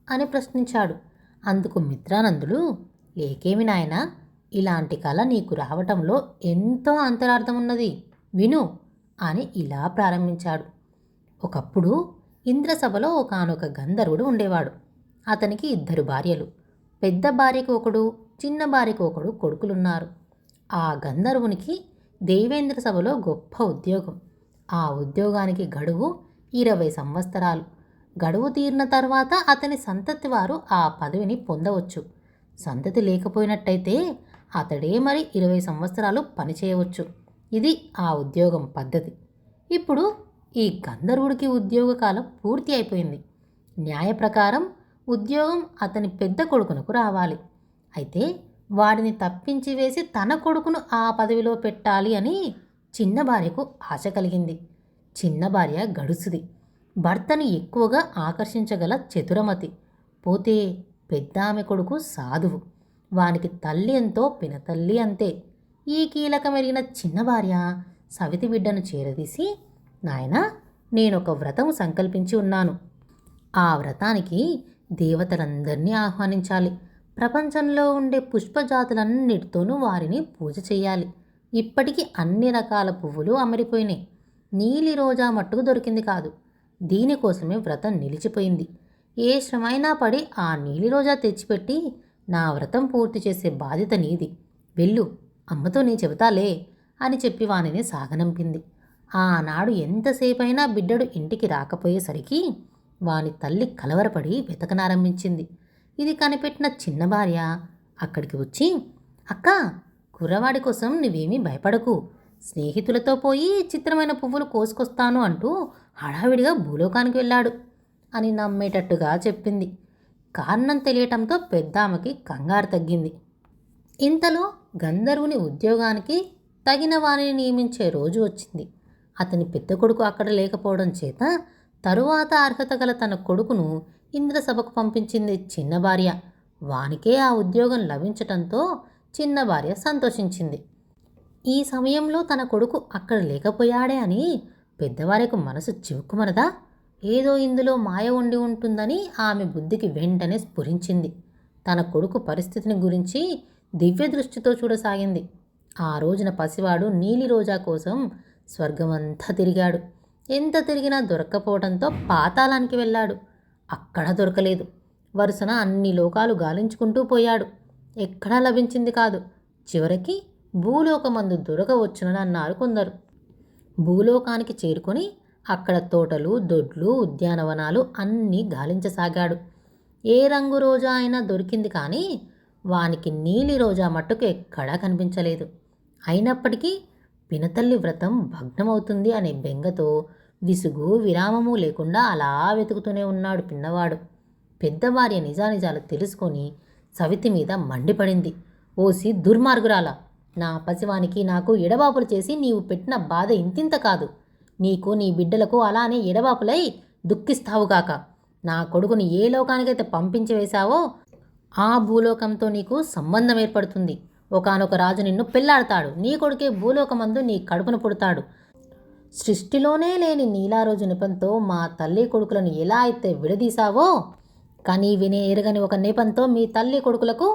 అని ప్రశ్నించాడు. అందుకు మిత్రానందుడు, లేకేమి నాయనా, ఇలాంటి కళ నీకు రావటంలో ఎంతో అంతరార్థమున్నది, విను అని ఇలా ప్రారంభించాడు. ఒకప్పుడు ఇంద్రసభలో ఒకానొక గంధర్వుడు ఉండేవాడు. అతనికి 2 భార్యలు. పెద్ద భార్యకు ఒకడు, చిన్న భార్యకు ఒకడు కొడుకులున్నారు. ఆ గంధర్వునికి దేవేంద్ర సభలో గొప్ప ఉద్యోగం. ఆ ఉద్యోగానికి గడువు 20 సంవత్సరాలు. గడువు తీరిన తర్వాత అతని సంతతి వారు ఆ పదవిని పొందవచ్చు. సంతతి లేకపోయినట్టయితే అతడే మరి 20 సంవత్సరాలు పనిచేయవచ్చు. ఇది ఆ ఉద్యోగం పద్ధతి. ఇప్పుడు ఈ గంధర్వుడికి ఉద్యోగ కాలం పూర్తి అయిపోయింది. న్యాయ ప్రకారం ఉద్యోగం అతని పెద్ద కొడుకునకు రావాలి. అయితే వాడిని తప్పించి వేసి తన కొడుకును ఆ పదవిలో పెట్టాలి అని చిన్న భార్యకు ఆశ కలిగింది. చిన్న భార్య గడుసుది, భర్తను ఎక్కువగా ఆకర్షించగల చతురమతి. పోతే పెద్ద ఆమె కొడుకు సాధువు. వానికి తల్లి ఎంతో పినతల్లి అంతే. ఈ కీలకమెరిగిన చిన్న భార్య సవితి బిడ్డను చేరదీసి, నాయనా, నేనొక వ్రతం సంకల్పించి ఉన్నాను. ఆ వ్రతానికి దేవతలందరినీ ఆహ్వానించాలి. ప్రపంచంలో ఉండే పుష్పజాతులన్నిటితోనూ వారిని పూజ చేయాలి. ఇప్పటికీ అన్ని రకాల పువ్వులు అమరిపోయినాయి. నీలి రోజా మట్టుకు దొరికింది కాదు. దీనికోసమే వ్రతం నిలిచిపోయింది. ఏ శ్రమైనా పడి ఆ నీలి రోజా తెచ్చిపెట్టి నా వ్రతం పూర్తి చేసే బాధ్యత నీది. వెళ్ళు, అమ్మతో నీ చెబుతాలే అని చెప్పి వానిని సాగనంపింది. ఆనాడు ఎంతసేపైనా బిడ్డడు ఇంటికి రాకపోయేసరికి వాని తల్లి కలవరపడి వెతకనారంభించింది. ఇది కనిపెట్టిన చిన్న భార్య అక్కడికి వచ్చి, అక్క, కుర్రవాడి కోసం నువ్వేమీ భయపడకు, స్నేహితులతో పోయి చిత్రమైన పువ్వులు కోసుకొస్తాను అంటూ హడావిడిగా భూలోకానికి వెళ్ళాడు అని నమ్మేటట్టుగా చెప్పింది. కారణం తెలియటంతో పెద్దామకి కంగారు తగ్గింది. ఇంతలో గంధర్వుని ఉద్యోగానికి తగిన వారిని నియమించే రోజు వచ్చింది. అతని పెద్ద కొడుకు అక్కడ లేకపోవడం చేత తరువాత అర్హత గల తన కొడుకును ఇంద్రసభకు పంపించింది చిన్న భార్య. వానికే ఆ ఉద్యోగం లభించటంతో చిన్న భార్య సంతోషించింది. ఈ సమయంలో తన కొడుకు అక్కడ లేకపోయాడే అని పెద్దవారికి మనసు చివుక్కుమనదా? ఏదో ఇందులో మాయ ఉండి ఉంటుందని ఆమె బుద్ధికి వెంటనే స్ఫురించింది. తన కొడుకు పరిస్థితిని గురించి దివ్య దృష్టితో చూడసాగింది. ఆ రోజున పసివాడు నీలి రోజా కోసం స్వర్గమంతా తిరిగాడు. ఎంత తిరిగినా దొరక్కపోవడంతో పాతాళానికి వెళ్ళాడు. అక్కడ దొరకలేదు. వరుసన అన్ని లోకాలు గాలించుకుంటూ పోయాడు. ఎక్కడా లభించింది కాదు. చివరికి భూలోకమందు దొరకవచ్చునని అన్నారు కొందరు. భూలోకానికి చేరుకొని అక్కడ తోటలు, దొడ్లు, ఉద్యానవనాలు అన్నీ గాలించసాగాడు. ఏ రంగు రోజా అయినా దొరికింది, కానీ వానికి నీలి రోజా మట్టుకు ఎక్కడా కనిపించలేదు. అయినప్పటికీ పినతల్లి వ్రతం భగ్నమవుతుంది అనే బెంగతో విసుగు విరామము లేకుండా అలా వెతుకుతూనే ఉన్నాడు పిన్నవాడు. పెద్ద భార్య నిజానిజాలు తెలుసుకొని సవితి మీద మండిపడింది. ఓసి దుర్మార్గురాల, నా పసివానికి నాకు ఎడబాపులు చేసి నీవు పెట్టిన బాధ ఇంతింత కాదు. నీకు నీ బిడ్డలకు అలానే ఎడబాపులై దుఃఖిస్తావుగాక. నా కొడుకుని ఏ లోకానికైతే పంపించి వేశావో ఆ భూలోకంతో నీకు సంబంధం ఏర్పడుతుంది. ఒకానొక రాజు నిన్ను పెళ్లాడతాడు. నీ కొడుకే భూలోకమందు నీ కడుపున పుడతాడు. సృష్టిలోనే లేని నీలారోజు నెపంతో మా తల్లి కొడుకులను ఎలా అయితే విడదీశావో, కానీ వినే ఎరగని ఒక నెపంతో మీ తల్లి కొడుకులకు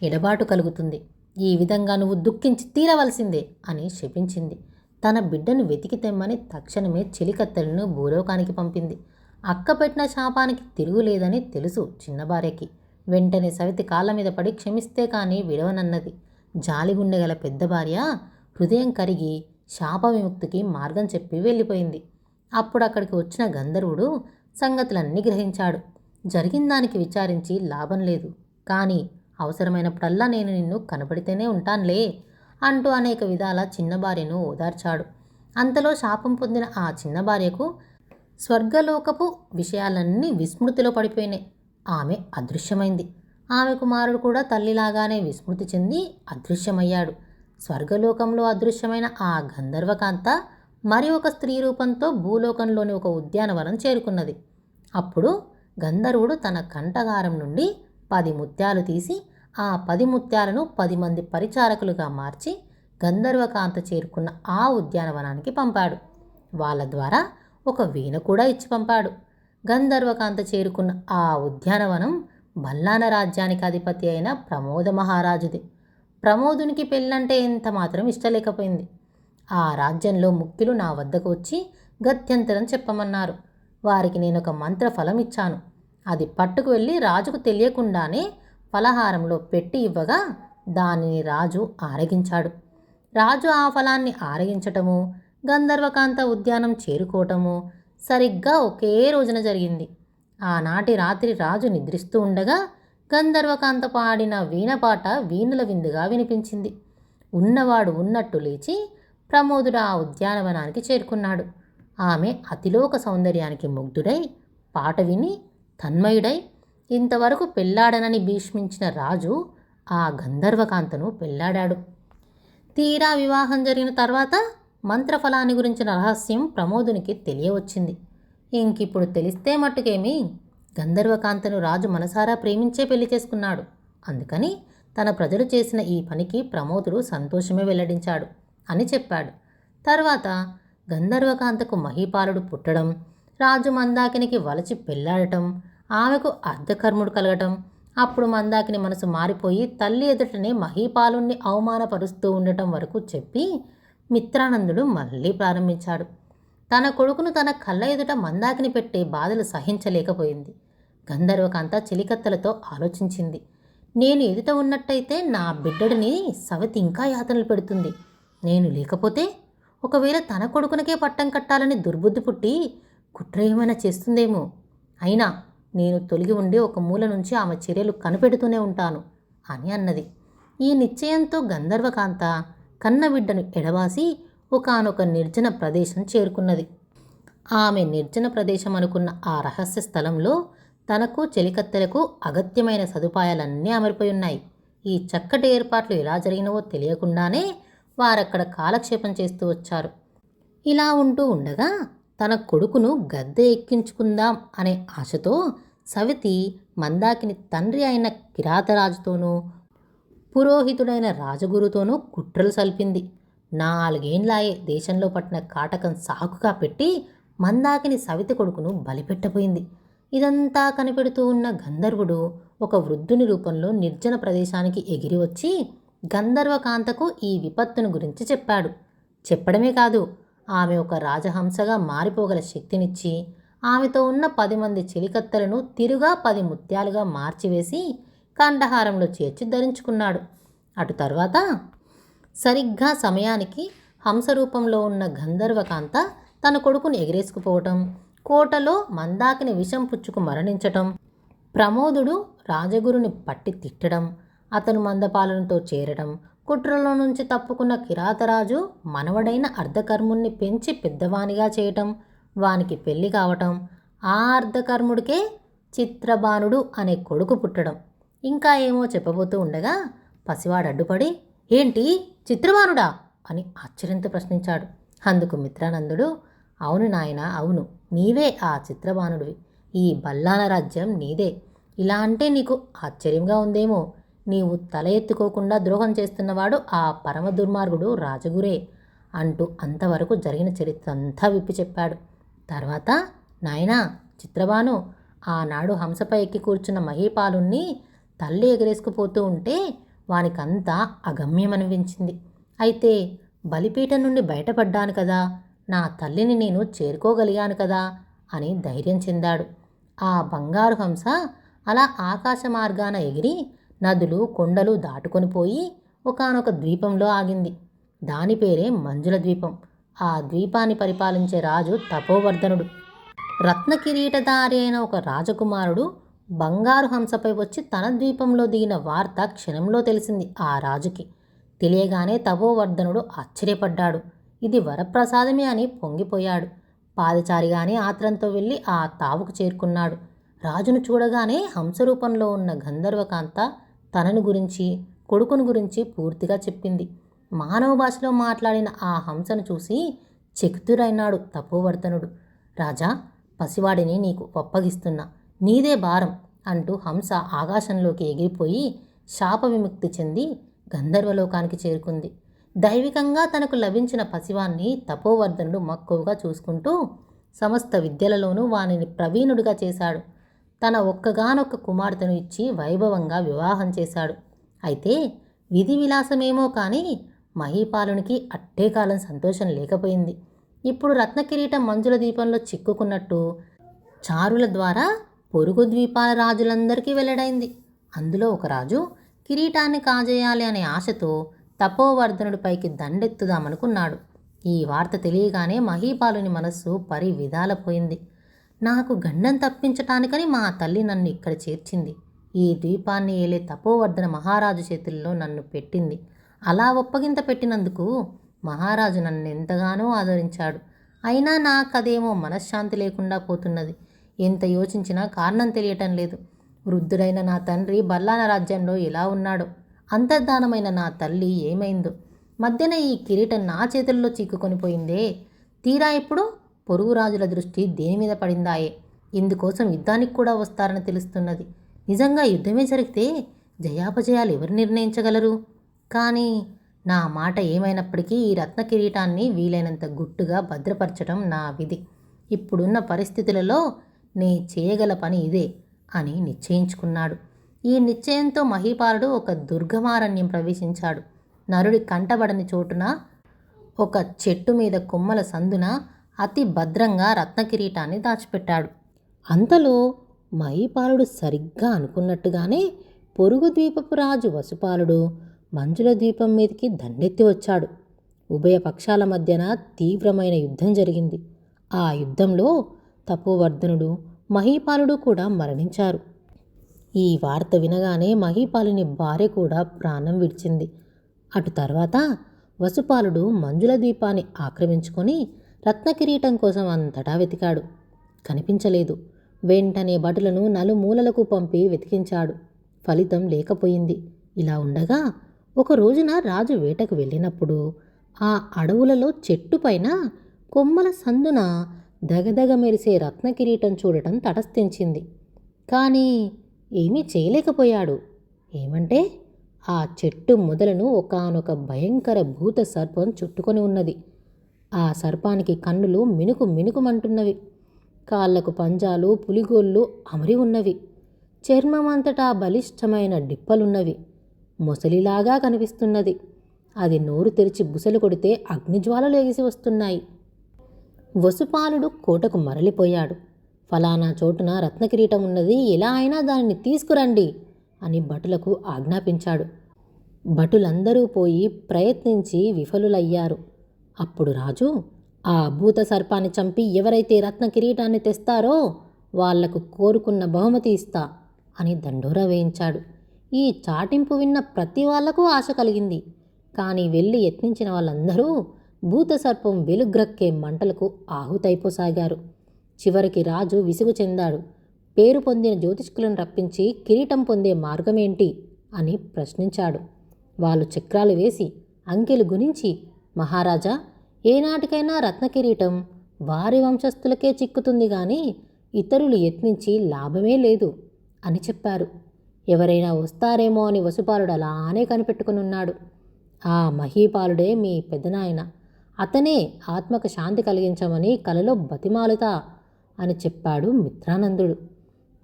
ఎడబాటు కలుగుతుంది. ఈ విధంగా నువ్వు దుఃఖించి తీరవలసిందే అని శపించింది. తన బిడ్డను వెతికి తెమ్మని తక్షణమే చెలికత్తెలను భూలోకానికి పంపింది. అక్క పెట్టిన శాపానికి తిరుగులేదని తెలుసు చిన్న భార్యకి. వెంటనే సవితి కాళ్ళ మీద పడి క్షమిస్తే కానీ విడవనన్నది. జాలిగుండె గల పెద్ద భార్య హృదయం కరిగి శాప విముక్తికి మార్గం చెప్పి వెళ్ళిపోయింది. అప్పుడు అక్కడికి వచ్చిన గంధర్వుడు సంగతులన్నీ గ్రహించాడు. జరిగిన దానికి విచారించి లాభం లేదు. కానీ అవసరమైనప్పుడల్లా నేను నిన్ను కనపడితేనే ఉంటానులే అంటూ అనేక విధాల చిన్న భార్యను ఓదార్చాడు. అంతలో శాపం పొందిన ఆ చిన్న భార్యకు స్వర్గలోకపు విషయాలన్నీ విస్మృతిలో పడిపోయినాయి. ఆమె అదృశ్యమైంది. ఆమె కుమారుడు కూడా తల్లిలాగానే విస్మృతి చెంది అదృశ్యమయ్యాడు. స్వర్గలోకంలో అదృశ్యమైన ఆ గంధర్వకాంత మరి ఒక స్త్రీ రూపంతో భూలోకంలోని ఒక ఉద్యానవనం చేరుకున్నది. అప్పుడు గంధర్వుడు తన కంఠగారం నుండి 10 ముత్యాలు తీసి ఆ 10 ముత్యాలను 10 మంది పరిచారకులుగా మార్చి గంధర్వకాంత చేరుకున్న ఆ ఉద్యానవనానికి పంపాడు. వాళ్ళ ద్వారా ఒక వీణ కూడా ఇచ్చి పంపాడు. గంధర్వకాంత చేరుకున్న ఆ ఉద్యానవనం బల్లాన రాజ్యానికి అధిపతి అయిన ప్రమోద మహారాజుది. ప్రమోదునికి పెళ్ళంటే ఎంత మాత్రం ఇష్టలేకపోయింది. ఆ రాజ్యంలో ముఖ్యులు నా వద్దకు వచ్చి గత్యంతరం చెప్పమన్నారు. వారికి నేనొక మంత్రఫలం ఇచ్చాను. అది పట్టుకు వెళ్ళి రాజుకు తెలియకుండానే ఫలహారంలో పెట్టి ఇవ్వగా దానిని రాజు ఆరగించాడు. రాజు ఆ ఫలాన్ని ఆరగించటము, గంధర్వకాంత ఉద్యానం చేరుకోవటము సరిగ్గా ఒకే రోజున జరిగింది. ఆనాటి రాత్రి రాజు నిద్రిస్తూ ఉండగా గంధర్వకాంత పాడిన వీణపాట వీణుల విందుగా వినిపించింది. ఉన్నవాడు ఉన్నట్టు లేచి ప్రమోదుడు ఆ ఉద్యానవనానికి చేరుకున్నాడు. ఆమె అతిలోక సౌందర్యానికి ముగ్ధుడై పాట విని తన్మయుడై ఇంతవరకు పెళ్లాడనని భీష్మించిన రాజు ఆ గంధర్వకాంతను పెళ్లాడాడు. తీరా వివాహం జరిగిన తర్వాత మంత్రఫలాన్ని గురించిన రహస్యం ప్రమోదునికి తెలియవచ్చింది. ఇంకిప్పుడు తెలిస్తే మట్టుకేమి, గంధర్వకాంతను రాజు మనసారా ప్రేమించే పెళ్లి చేసుకున్నాడు. అందుకని తన ప్రజలు చేసిన ఈ పనికి ప్రమోదుడు సంతోషమే వెల్లడించాడు అని చెప్పాడు. తర్వాత గంధర్వకాంతకు మహీపాలుడు పుట్టడం, రాజు మందాకినికి వలచి పెళ్లాడటం, ఆమెకు అర్ధకర్ముడు కలగటం, అప్పుడు మందాకిని మనసు మారిపోయి తల్లి ఎదుటనే మహీపాలుణ్ణి అవమానపరుస్తూ ఉండటం వరకు చెప్పి మిత్రానందుడు మళ్ళీ ప్రారంభించాడు. తన కొడుకును తన కళ్ళ ఎదుట మందాకిని పెట్టే బాధలు సహించలేకపోయింది. గంధర్వకాంత చిలికత్తలతో ఆలోచించింది. నేను ఎదుట ఉన్నట్టయితే నా బిడ్డడిని సవతి ఇంకా యాతనలు పెడుతుంది. నేను లేకపోతే ఒకవేళ తన కొడుకునకే పట్టం కట్టాలని దుర్బుద్ధి పుట్టి కుట్ర ఏమైనా చేస్తుందేమో. అయినా నేను తొలగి ఉండి ఒక మూల నుంచి ఆమె చర్యలు కనిపెడుతూనే ఉంటాను అని అన్నది. ఈ నిశ్చయంతో గంధర్వకాంత కన్నబిడ్డను ఎడబాసి ఒకానొక నిర్జన ప్రదేశం చేరుకున్నది. ఆమె నిర్జన ప్రదేశం అనుకున్న ఆ రహస్య స్థలంలో తనకు చెలికత్తెలకు అగత్యమైన సదుపాయాలన్నీ అమరిపోయి ఉన్నాయి. ఈ చక్కటి ఏర్పాట్లు ఎలా జరిగినవో తెలియకుండానే వారక్కడ కాలక్షేపం చేస్తూ వచ్చారు. ఇలా ఉంటూ ఉండగా తన కొడుకును గద్దె ఎక్కించుకుందాం అనే ఆశతో సవితి మందాకిని తండ్రి అయిన కిరాతరాజుతోనూ పురోహితుడైన రాజగురుతోనూ కుట్రలు సల్పింది. 4 ఏండ్లాయే దేశంలో పట్టిన కాటకం సాకుగా పెట్టి మందాకిని సవితి కొడుకును బలిపెట్టబోయింది. ఇదంతా కనిపెడుతూ ఉన్న గంధర్వుడు ఒక వృద్ధుని రూపంలో నిర్జన ప్రదేశానికి ఎగిరి వచ్చి గంధర్వకాంతకు ఈ విపత్తును గురించి చెప్పాడు. చెప్పడమే కాదు, ఆమె ఒక రాజహంసగా మారిపోగల శక్తినిచ్చి ఆమెతో ఉన్న 10 మంది చెలికత్తెలను తిరుగా 10 ముత్యాలుగా మార్చివేసి కంఠహారంలో చేర్చి ధరించుకున్నాడు. అటు తర్వాత సరిగ్గా సమయానికి హంసరూపంలో ఉన్న గంధర్వకాంత తన కొడుకును ఎగిరేసుకుపోవటం, కోటలో మందాకిని విషం పుచ్చుకు మరణించటం, ప్రమోదుడు రాజగురుని పట్టి తిట్టడం, అతను మందపాలనతో చేరడం, కుట్రలో నుంచి తప్పుకున్న కిరాతరాజు మనవడైన అర్ధకర్ముణ్ణి పెంచి పెద్దవానిగా చేయటం, వానికి పెళ్లి కావటం, ఆ అర్ధకర్ముడికే చిత్రబాణుడు అనే కొడుకు పుట్టడం, ఇంకా ఏమో చెప్పబోతూ ఉండగా పసివాడు అడ్డుపడి, ఏంటి చిత్రబాణుడా అని ఆశ్చర్యంతో ప్రశ్నించాడు. అందుకు మిత్రానందుడు, అవును నాయన, అవును, నీవే ఆ చిత్రబాణుడివి. ఈ బల్లాన రాజ్యం నీదే. ఇలా అంటే నీకు ఆశ్చర్యంగా ఉందేమో. నీవు తల ఎత్తుకోకుండా ద్రోహం చేస్తున్నవాడు ఆ పరమ దుర్మార్గుడు రాజగురే అంటూ అంతవరకు జరిగిన చరిత్ర అంతా విప్పి చెప్పాడు. తర్వాత, నాయనా చిత్రబాను, ఆనాడు హంసపై ఎక్కి కూర్చున్న మహీపాలుణ్ణి తల్లి ఎగరేసుకుపోతూ ఉంటే వానికంతా అగమ్యమనిపించింది. అయితే బలిపీఠం నుండి బయటపడ్డాను కదా, నా తల్లిని నేను చేరుకోగలిగాను కదా అని ధైర్యం చెందాడు. ఆ బంగారు హంస అలా ఆకాశ మార్గాన ఎగిరి నదులు కొండలు దాటుకొని పోయి ఒకానొక ద్వీపంలో ఆగింది. దాని పేరే మంజుల ద్వీపం. ఆ ద్వీపాన్ని పరిపాలించే రాజు తపోవర్ధనుడు. రత్నకిరీటధారి అయిన ఒక రాజకుమారుడు బంగారు హంసపై వచ్చి తన ద్వీపంలో దిగిన వార్త క్షణంలో తెలిసింది ఆ రాజుకి. తెలియగానే తపోవర్ధనుడు ఆశ్చర్యపడ్డాడు. ఇది వరప్రసాదమే అని పొంగిపోయాడు. పాదచారిగానే ఆత్రంతో వెళ్ళి ఆ తావుకు చేరుకున్నాడు. రాజును చూడగానే హంసరూపంలో ఉన్న గంధర్వకాంత తనను గురించి, కొడుకును గురించి పూర్తిగా చెప్పింది. మానవ భాషలో మాట్లాడిన ఆ హంసను చూసి చకితుడైనాడు తపోవర్ధనుడు. రాజా, పసివాడిని నీకు ఒప్పగిస్తున్నా, నీదే భారం అంటూ హంస ఆకాశంలోకి ఎగిరిపోయి శాప విముక్తి చెంది గంధర్వలోకానికి చేరుకుంది. దైవికంగా తనకు లభించిన పసివాన్ని తపోవర్ధనుడు మక్కువగా చూసుకుంటూ సమస్త విద్యలలోనూ వానిని ప్రవీణుడిగా చేశాడు. తన ఒక్కగానొక్క కుమార్తెను ఇచ్చి వైభవంగా వివాహం చేశాడు. అయితే విధి విలాసమేమో కానీ మహీపాలునికి అట్టే కాలం సంతోషం లేకపోయింది. ఇప్పుడు రత్నకిరీటం మంజుల దీపంలో చిక్కుకున్నట్టు చారుల ద్వారా పొరుగు ద్వీపాల రాజులందరికీ వెల్లడైంది. అందులో ఒక రాజు కిరీటాన్ని కాజేయాలి అనే ఆశతో తపోవర్ధనుడిపైకి దండెత్తుదామనుకున్నాడు. ఈ వార్త తెలియగానే మహీపాలుని మనస్సు విధాలపోయింది. నాకు గండం తప్పించటానికని మా తల్లి నన్ను ఇక్కడ చేర్చింది. ఈ ద్వీపాన్ని ఏలే తపోవర్ధన మహారాజు చేతుల్లో నన్ను పెట్టింది. అలా ఒప్పగింత పెట్టినందుకు మహారాజు నన్ను ఎంతగానో ఆదరించాడు. అయినా నాకదేమో మనశ్శాంతి లేకుండా పోతున్నది. ఎంత యోచించినా కారణం తెలియటం లేదు. వృద్ధుడైన నా తండ్రి బల్లాన రాజ్యంలో ఎలా ఉన్నాడో, అంతర్ధానమైన నా తల్లి ఏమైందో, మధ్యన ఈ కిరీటం నా చేతుల్లో చిక్కుకొని పోయిందే. తీరా ఇప్పుడు పొరుగు రాజుల దృష్టి దేని మీద పడిందాయే. ఇందుకోసం యుద్ధానికి కూడా వస్తారని తెలుస్తున్నది. నిజంగా యుద్ధమే జరిగితే జయాపజయాలు ఎవరు నిర్ణయించగలరు? కానీ నా మాట ఏమైనప్పటికీ ఈ రత్న కిరీటాన్ని వీలైనంత గుట్టుగా భద్రపరచడం నా విధి. ఇప్పుడున్న పరిస్థితులలో నే చేయగల పని ఇదే అని నిశ్చయించుకున్నాడు. ఈ నిశ్చయంతో మహీపాలుడు ఒక దుర్గమారణ్యం ప్రవేశించాడు. నరుడి కంటబడని చోటున ఒక చెట్టు మీద కొమ్మల సందున అతి భద్రంగా రత్నకిరీటాన్ని దాచిపెట్టాడు. అంతలో మహీపాలుడు సరిగ్గా అనుకున్నట్టుగానే పొరుగు ద్వీపపు రాజు వసుపాలుడు మంజుల ద్వీపం మీదకి దండెత్తి వచ్చాడు. ఉభయ పక్షాల మధ్యన తీవ్రమైన యుద్ధం జరిగింది. ఆ యుద్ధంలో తపోవర్ధనుడు, మహీపాలుడు కూడా మరణించారు. ఈ వార్త వినగానే మహీపాలుని భార్య కూడా ప్రాణం విడిచింది. అటు తర్వాత వసుపాలుడు మంజుల ద్వీపాన్ని ఆక్రమించుకొని రత్నకిరీటం కోసం అంతటా వెతికాడు. కనిపించలేదు. వెంటనే భటులను నలుమూలలకు పంపి వెతికించాడు. ఫలితం లేకపోయింది. ఇలా ఉండగా ఒక రోజున రాజు వేటకు వెళ్ళినప్పుడు ఆ అడవులలో చెట్టుపైన కొమ్మల సందున దగదగ మెరిసే రత్నకిరీటం చూడటం తటస్థించింది. కానీ ఏమీ చేయలేకపోయాడు. ఏమంటే ఆ చెట్టు మొదలను ఒకానొక భయంకర భూత సర్పం చుట్టుకొని ఉన్నది. ఆ సర్పానికి కన్నులు మినుకు మినుకుమంటున్నవి. కాళ్లకు పంజాలు, పులిగోళ్ళు అమరి ఉన్నవి. చర్మమంతటా బలిష్టమైన డిప్పలున్నవి. మొసలిలాగా కనిపిస్తున్నది. అది నోరు తెరిచి బుసలు కొడితే అగ్నిజ్వాలలు ఎగిసి వస్తున్నాయి. వసుపాలుడు కోటకు మరలిపోయాడు. ఫలానా చోటున రత్నకిరీటం ఉన్నది, ఎలా అయినా దానిని తీసుకురండి అని భటులకు ఆజ్ఞాపించాడు. భటులందరూ పోయి ప్రయత్నించి విఫలులయ్యారు. అప్పుడు రాజు, ఆ భూత సర్పాన్ని చంపి ఎవరైతే రత్న కిరీటాన్ని తెస్తారో వాళ్లకు కోరుకున్న బహుమతి ఇస్తా అని దండోరా వేయించాడు. ఈ చాటింపు విన్న ప్రతి వాళ్లకు ఆశ కలిగింది. కానీ వెళ్ళి యత్నించిన వాళ్ళందరూ భూత సర్పం వెలుగ్రక్కే మంటలకు ఆహుతైపోసాగారు. చివరికి రాజు విసుగు చెందాడు. పేరు పొందిన జ్యోతిష్కులను రప్పించి కిరీటం పొందే మార్గమేంటి అని ప్రశ్నించాడు. వాళ్ళు చక్రాలు వేసి అంకెలు గురించి, మహారాజా, ఏనాటికైనా రత్నకిరీటం వారి వంశస్థులకే చిక్కుతుంది కానీ ఇతరులు యత్నించి లాభమే లేదు అని చెప్పారు. ఎవరైనా వస్తారేమో అని వసుపాలుడు అలానే కనిపెట్టుకునున్నాడు. ఆ మహీపాలుడే మీ పెద్దనాయన, అతనే ఆత్మకు శాంతి కలిగించమని కలలో బతిమాలుతా అని చెప్పాడు మిత్రానందుడు.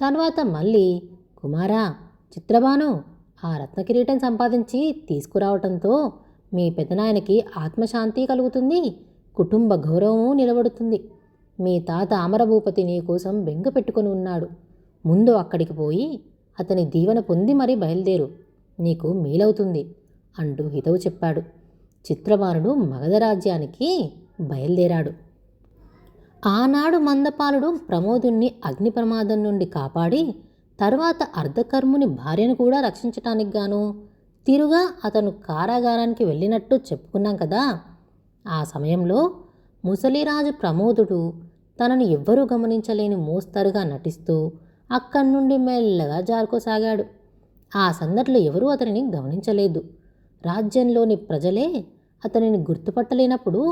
తర్వాత మళ్ళీ, కుమారా చిత్రబాను, ఆ రత్నకిరీటం సంపాదించి తీసుకురావటంతో మీ పెదనాయనకి ఆత్మశాంతి కలుగుతుంది, కుటుంబ గౌరవము నిలబడుతుంది. మీ తాత అమరభూపతి నీ కోసం బెంగ పెట్టుకుని ఉన్నాడు. ముందు అక్కడికి పోయి అతని దీవెన పొంది మరీ బయలుదేరు, నీకు మేలవుతుంది అంటూ హితవు చెప్పాడు. చిత్రబానుడు మగధ రాజ్యానికి బయలుదేరాడు. ఆనాడు మందపాలుడు ప్రమోదుణ్ణి అగ్ని ప్రమాదం నుండి కాపాడి తరువాత అర్ధకర్ముని భార్యను కూడా రక్షించటానికి గాను తిరుగా అతను కారాగారానికి వెళ్ళినట్టు చెప్పుకున్నాం కదా. ఆ సమయంలో ముసలిరాజు ప్రమోదుడు తనను ఎవ్వరూ గమనించలేని మోస్తరుగా నటిస్తూ అక్కడి నుండి మెల్లగా జారుకోసాగాడు. ఆ సందడిలో ఎవరూ అతనిని గమనించలేదు. రాజ్యంలోని ప్రజలే అతనిని గుర్తుపట్టలేనప్పుడు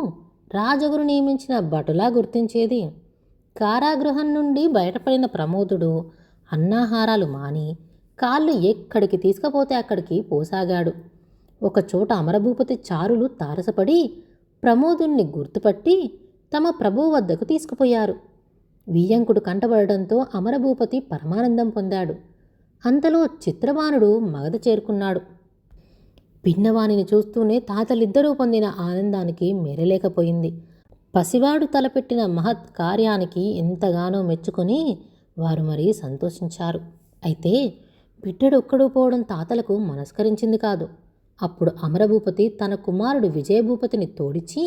రాజగురు నియమించిన భటులా గుర్తించేది. కారాగృహం నుండి బయటపడిన ప్రమోదుడు అన్నాహారాలు మాని కాళ్ళు ఎక్కడికి తీసుకుపోతే అక్కడికి పోసాగాడు. ఒకచోట అమరభూపతి చారులు తారసపడి ప్రమోదుణ్ణి గుర్తుపట్టి తమ ప్రభువు వద్దకు తీసుకుపోయారు. వియ్యంకుడు కంటబడడంతో అమరభూపతి పరమానందం పొందాడు. అంతలో చిత్రబాణుడు మగధ చేరుకున్నాడు. పిన్నవాణిని చూస్తూనే తాతలిద్దరూ పొందిన ఆనందానికి మేరలేకపోయింది. పసివాడు తలపెట్టిన మహత్ కార్యానికి ఎంతగానో మెచ్చుకొని వారు మరీ సంతోషించారు. అయితే బిడ్డడొక్కడు పోవడం తాతలకు మనస్కరించింది కాదు. అప్పుడు అమరభూపతి తన కుమారుడు విజయభూపతిని తోడిచి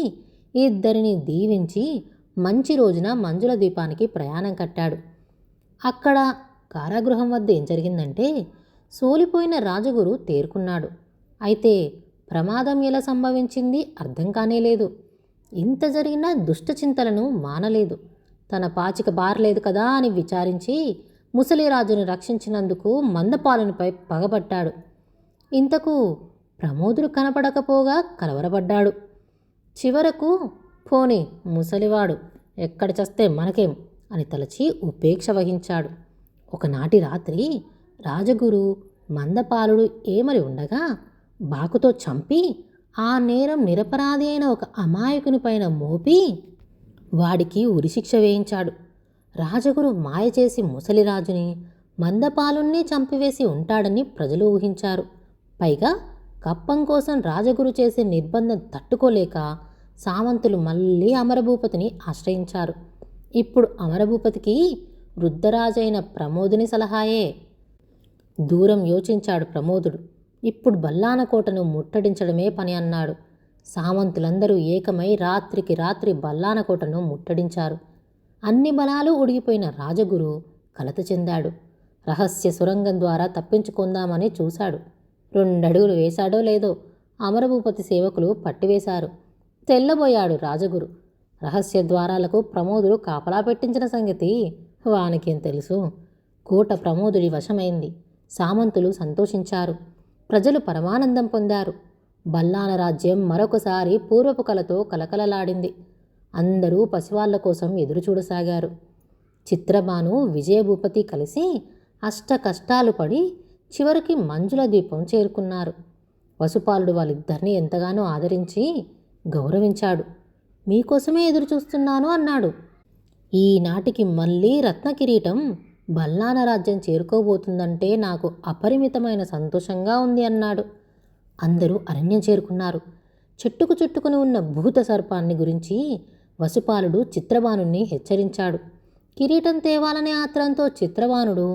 ఇద్దరిని దీవించి మంచి రోజున మంజుల ద్వీపానికి ప్రయాణం కట్టాడు. అక్కడ కారాగృహం వద్ద ఏం జరిగిందంటే, సోలిపోయిన రాజగురు తేరుకున్నాడు. అయితే ప్రమాదం ఎలా సంభవించింది అర్థం కానేలేదు. ఇంత జరిగినా దుష్టచింతలను మానలేదు. తన పాచిక బారలేదు కదా అని విచారించి ముసలిరాజును రక్షించినందుకు మందపాలునిపై పగబట్టాడు. ఇంతకు ప్రమోదుడు కనపడకపోగా కలవరపడ్డాడు. చివరకు పోనీ ముసలివాడు ఎక్కడ చస్తే మనకేం అని తలచి ఉపేక్ష వహించాడు. ఒకనాటి రాత్రి రాజగురు మందపాలుడు ఏమరి ఉండగా బాకుతో చంపి ఆ నేరం నిరపరాధి అయిన ఒక అమాయకుని పైన మోపి వాడికి ఉరిశిక్ష వేయించాడు. రాజగురు మాయ చేసి ముసలిరాజుని మందపాలుణ్ణి చంపివేసి ఉంటాడని ప్రజలు ఊహించారు. పైగా కప్పం కోసం రాజగురు చేసే నిర్బంధం తట్టుకోలేక సామంతులు మళ్ళీ అమరభూపతిని ఆశ్రయించారు. ఇప్పుడు అమరభూపతికి వృద్ధరాజైన ప్రమోదుని సలహాయే. దూరం యోచించాడు ప్రమోదుడు. ఇప్పుడు బల్లానకోటను ముట్టడించడమే పని అన్నాడు. సామంతులందరూ ఏకమై రాత్రికి రాత్రి బల్లానకోటను ముట్టడించారు. అన్ని బలాలు ఉడిగిపోయిన రాజగురు కలత చెందాడు. రహస్య సొరంగం ద్వారా తప్పించుకుందామని చూశాడు. 2 అడుగులు వేశాడో లేదో అమరభూపతి సేవకులు పట్టివేశారు. తెల్లబోయాడు రాజగురు. రహస్య ద్వారాలకు ప్రమోదుడు కాపలా పెట్టించిన సంగతి వానికేం తెలుసు. కోట ప్రమోదుడి వశమైంది. సామంతులు సంతోషించారు. ప్రజలు పరమానందం పొందారు. బల్లాన రాజ్యం మరొకసారి పూర్వపు కలతో కలకలలాడింది. అందరూ పసివాళ్ల కోసం ఎదురుచూడసాగారు. చిత్రబాను విజయభూపతి కలిసి అష్ట కష్టాలు పడి చివరికి మంజుల ద్వీపం చేరుకున్నారు. వసుపాలుడు వాళ్ళిద్దరినీ ఎంతగానో ఆదరించి గౌరవించాడు. మీకోసమే ఎదురుచూస్తున్నాను అన్నాడు. ఈనాటికి మళ్ళీ రత్నకిరీటం బల్లాన రాజ్యం చేరుకోబోతుందంటే నాకు అపరిమితమైన సంతోషంగా ఉంది అన్నాడు. అందరూ అరణ్యం చేరుకున్నారు. చెట్టుకు చుట్టుకుని ఉన్న భూత సర్పాన్ని గురించి వసుపాలుడు చిత్రబానుణ్ణి హెచ్చరించాడు. కిరీటం తేవాలనే ఆత్రంతో చిత్రబానుడు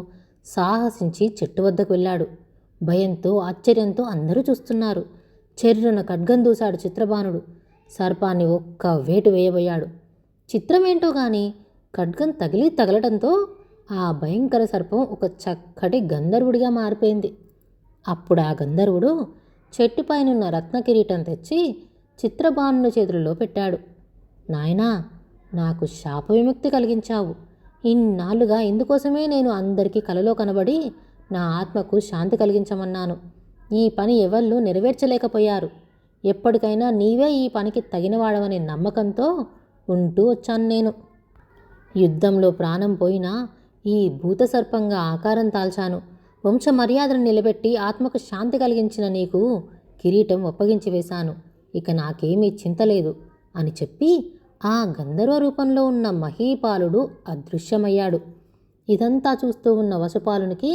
సాహసించి చెట్టు వద్దకు వెళ్ళాడు. భయంతో ఆశ్చర్యంతో అందరూ చూస్తున్నారు. చెర్రున ఖడ్గం దూశాడు చిత్రబానుడు. సర్పాన్ని ఒక్క వేటు వేయబోయాడు. చిత్రమేంటో గాని ఖడ్గం తగలటంతో ఆ భయంకర సర్పం ఒక చక్కటి గంధర్వుడిగా మారిపోయింది. అప్పుడు ఆ గంధర్వుడు చెట్టుపైనున్న రత్న కిరీటం తెచ్చి చిత్రబానుని చేతులలో పెట్టాడు. నాయనా, నాకు శాప విముక్తి కలిగించావు. ఇన్నాళ్ళుగా ఇందుకోసమే నేను అందరికీ కలలో కనబడి నా ఆత్మకు శాంతి కలిగించమన్నాను. ఈ పని ఎవళ్ళు నెరవేర్చలేకపోయారు. ఎప్పటికైనా నీవే ఈ పనికి తగినవాడవనే నమ్మకంతో ఉంటూ వచ్చాను నేను. యుద్ధంలో ప్రాణం పోయినా ఈ భూతసర్పంగా ఆకారం తాల్చాను. వంశ మర్యాదను నిలబెట్టి ఆత్మకు శాంతి కలిగించిన నీకు కిరీటం ఒప్పగించి వేశాను. ఇక నాకేమీ చింతలేదు అని చెప్పి ఆ గంధర్వ రూపంలో ఉన్న మహీపాలుడు అదృశ్యమయ్యాడు. ఇదంతా చూస్తూ ఉన్న వసుపాలునికి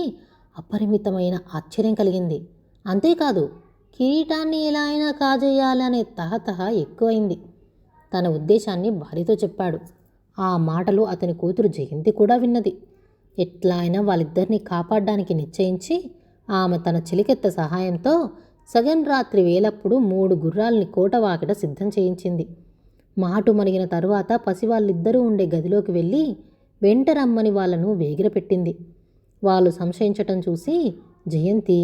అపరిమితమైన ఆశ్చర్యం కలిగింది. అంతేకాదు, కిరీటాన్ని ఎలా అయినా కాజేయాలనే తహతహ ఎక్కువైంది. తన ఉద్దేశాన్ని భార్యతో చెప్పాడు. ఆ మాటలు అతని కూతురు జయంతి కూడా విన్నది. ఎట్లా అయినా వాళ్ళిద్దరినీ కాపాడడానికి నిశ్చయించి ఆమె తన చిలికెత్త సహాయంతో సగం రాత్రి వేలప్పుడు 3 గుర్రాల్ని కోటవాకిట సిద్ధం చేయించింది. మాటు మరిగిన తరువాత పసివాళ్ళిద్దరూ ఉండే గదిలోకి వెళ్ళి వెంట రమ్మని వాళ్లను వేగిరపెట్టింది. వాళ్ళు సంశయించటం చూసి జయంతి,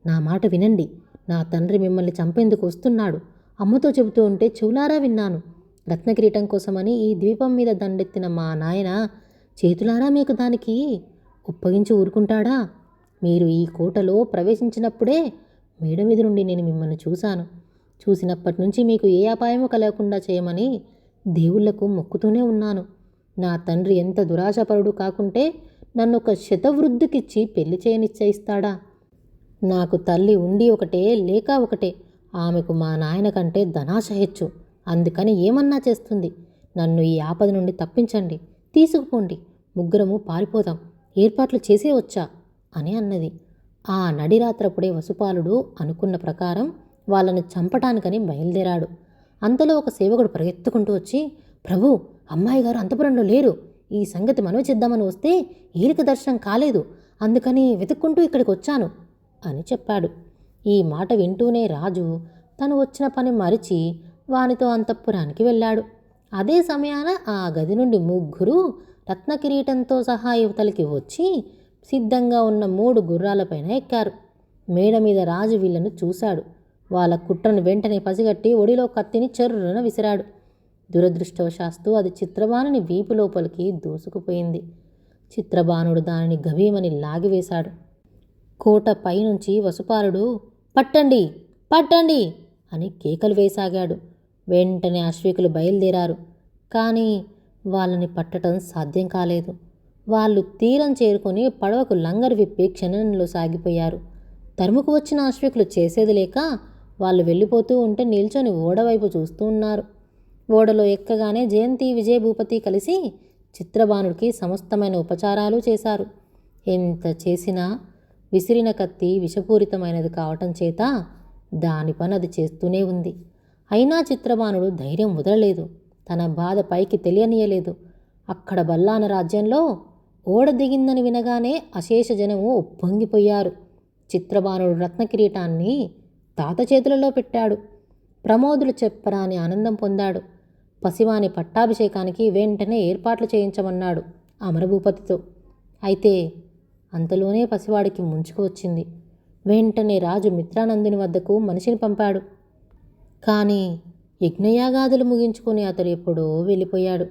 నా మాట వినండి, నా తండ్రి మిమ్మల్ని చంపేందుకు వస్తున్నాడు. అమ్మతో చెబుతూ ఉంటే చెవులారా విన్నాను. రత్నకిరీటం కోసమని ఈ ద్వీపం మీద దండెత్తిన మా నాయన చేతులారా మీకు దానికి ఒప్పగించి ఊరుకుంటాడా? మీరు ఈ కోటలో ప్రవేశించినప్పుడే మేడ మీద నుండి నేను మిమ్మల్ని చూశాను. చూసినప్పటి నుంచి మీకు ఏ అపాయము కలగకుండా చేయమని దేవుళ్లకు మొక్కుతూనే ఉన్నాను. నా తండ్రి ఎంత దురాశపరుడు కాకుంటే నన్ను ఒక శతవృద్ధికిచ్చి పెళ్లి చేయనిశ్చయిస్తాడా? నాకు తల్లి ఉండి ఒకటే లేక ఒకటే. ఆమెకు మా నాయన కంటే ధనాశ హెచ్చు. అందుకని ఏమన్నా చేస్తుంది. నన్ను ఈ ఆపద నుండి తప్పించండి, తీసుకుపోండి, ముగ్గురము పారిపోదాం, ఏర్పాట్లు చేసే వచ్చా అని అన్నది. ఆ నడిరాత్రప్పుడే వసుపాలుడు అనుకున్న ప్రకారం వాళ్ళని చంపటానికని బయలుదేరాడు. అంతలో ఒక సేవకుడు పరిగెత్తుకుంటూ వచ్చి, ప్రభు, అమ్మాయి గారు అంతపురంలో లేరు. ఈ సంగతి మనవి చేద్దామని వస్తే ఏలిక దర్శనం కాలేదు. అందుకని వెతుక్కుంటూ ఇక్కడికి వచ్చాను అని చెప్పాడు. ఈ మాట వింటూనే రాజు తను వచ్చిన పని మరిచి వానితో అంతఃపురానికి వెళ్ళాడు. అదే సమయాన ఆ గది నుండి ముగ్గురు రత్నకిరీటంతో సహా యువతలకి వచ్చి సిద్ధంగా ఉన్న 3 గుర్రాలపైన ఎక్కారు. మేడ మీద రాజు వీళ్లను చూశాడు. వాళ్ళ కుట్రను వెంటనే పసిగట్టి ఒడిలో కత్తిని చెర్రున విసిరాడు. దురదృష్టవశాస్తు అది చిత్రబాణుని వీపు లోపలికి దూసుకుపోయింది. చిత్రబాణుడు దానిని గభీమని లాగివేశాడు. కోట పైనుంచి వసుపాలుడు, పట్టండి, పట్టండి అని కేకలు వేసాగాడు. వెంటనే అశ్వికులు బయలుదేరారు. కానీ వాళ్ళని పట్టడం సాధ్యం కాలేదు. వాళ్ళు తీరం చేరుకొని పడవకు లంగరు విప్పి క్షణంలో సాగిపోయారు. తరుముకు వచ్చిన అశ్వికులు చేసేది లేక వాళ్ళు వెళ్ళిపోతూ ఉంటే నిల్చొని ఓడవైపు చూస్తూ ఉన్నారు. ఓడలో ఎక్కగానే జయంతి, విజయభూపతి కలిసి చిత్రబాణుడికి సమస్తమైన ఉపచారాలు చేశారు. ఎంత చేసినా విసిరిన కత్తి విషపూరితమైనది కావటం చేత దాని పని అది చేస్తూనే ఉంది. అయినా చిత్రబాణుడు ధైర్యం వదలలేదు. తన బాధ పైకి తెలియనీయలేదు. అక్కడ బల్లాన రాజ్యంలో ఓడ దిగిందని వినగానే అశేష జనము ఉప్పొంగిపోయారు. చిత్రబాణుడు రత్నకిరీటాన్ని తాత చేతులలో పెట్టాడు. ప్రమోదులు చెప్పరాని ఆనందం పొందాడు. పసివాని పట్టాభిషేకానికి వెంటనే ఏర్పాట్లు చేయించమన్నాడు అమరభూపతితో. అయితే అంతలోనే పసివాడికి ముంచుకు వచ్చింది. వెంటనే రాజు మిత్రానందుని వద్దకు మనిషిని పంపాడు. కానీ యజ్ఞయాగాదులు ముగించుకొని అతడు ఎప్పుడో వెళ్ళిపోయాడు.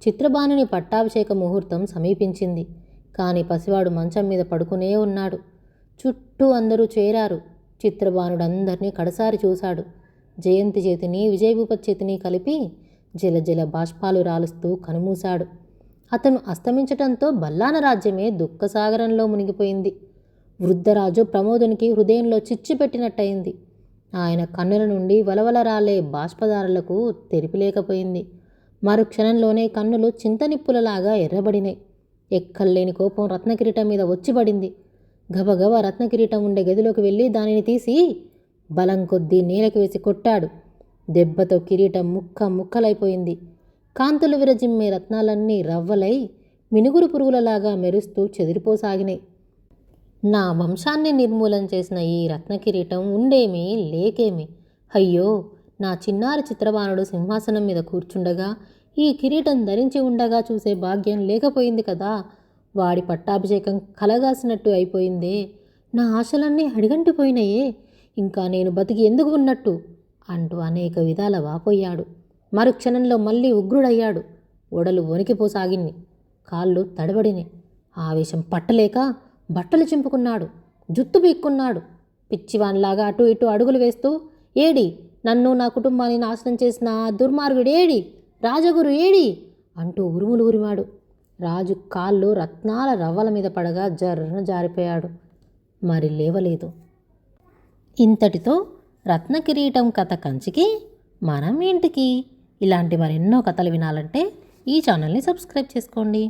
చిత్రబాణుని పట్టాభిషేక ముహూర్తం సమీపించింది. కానీ పసివాడు మంచం మీద పడుకునే ఉన్నాడు. చుట్టూ అందరూ చేరారు. చిత్రబాణుడు అందరినీ కడసారి చూశాడు. జయంతి చేతిని, విజయభూపతి చేతిని కలిపి జలజల బాష్పాలు రాలుస్తూ కనుమూశాడు. అతను అస్తమించటంతో బల్లాన రాజ్యమే దుఃఖసాగరంలో మునిగిపోయింది. వృద్ధరాజు ప్రమోదునికి హృదయంలో చిచ్చు పెట్టినట్టయింది. ఆయన కన్నుల నుండి వలవల రాలే బాష్పదారులకు తెరిపిలేకపోయింది. మరుక్షణంలోనే కన్నులు చింతనిప్పులలాగా ఎర్రబడినాయి. ఎక్కల్లేని కోపం రత్నకిరీటం మీద వచ్చిపడింది. గబగబా రత్నకిరీటం ఉండే గదిలోకి వెళ్ళి దానిని తీసి బలం కొద్దీ నేలకు వేసి కొట్టాడు. దెబ్బతో కిరీటం ముక్కలైపోయింది. కాంతులు విరజిమ్మే రత్నాలన్నీ రవ్వలై మినుగురు పురుగులలాగా మెరుస్తూ చెదిరిపోసాగినాయి. నా వంశాన్ని నిర్మూలన చేసిన ఈ రత్నకిరీటం ఉండేమి లేకేమి. అయ్యో, నా చిన్నారి చిత్రబాణుడు సింహాసనం మీద కూర్చుండగా ఈ కిరీటం ధరించి ఉండగా చూసే భాగ్యం లేకపోయింది కదా. వాడి పట్టాభిషేకం కలగాసినట్టు అయిపోయిందే. నా ఆశలన్నీ అడిగంటిపోయినాయే. ఇంకా నేను బతికి ఎందుకు ఉన్నట్టు అంటూ అనేక విధాల వాపోయాడు. మరుక్షణంలో మళ్ళీ ఉగ్రుడయ్యాడు. ఒడలు వణికిపోసాగింది. కాళ్ళు తడబడినాయి. ఆవేశం పట్టలేక బట్టలు చింపుకున్నాడు. జుత్తు పీక్కున్నాడు. పిచ్చివాన్లాగా అటు ఇటు అడుగులు వేస్తూ, ఏడి, నన్ను నా కుటుంబాన్ని నాశనం చేసిన దుర్మార్గుడేడి, రాజగురు ఏడి అంటూ ఉరుములు ఉరిమాడు. రాజు కాళ్ళు రత్నాల రవ్వల మీద పడగా జర్రన జారిపోయాడు. మరి లేవలేదు. ఇంతటితో రత్నకిరీటం కథ కంచికి మనం ఇంటికి. ఇలాంటి మరెన్నో కథలు వినాలంటే ఈ ఛానల్ని సబ్స్క్రైబ్ చేసుకోండి.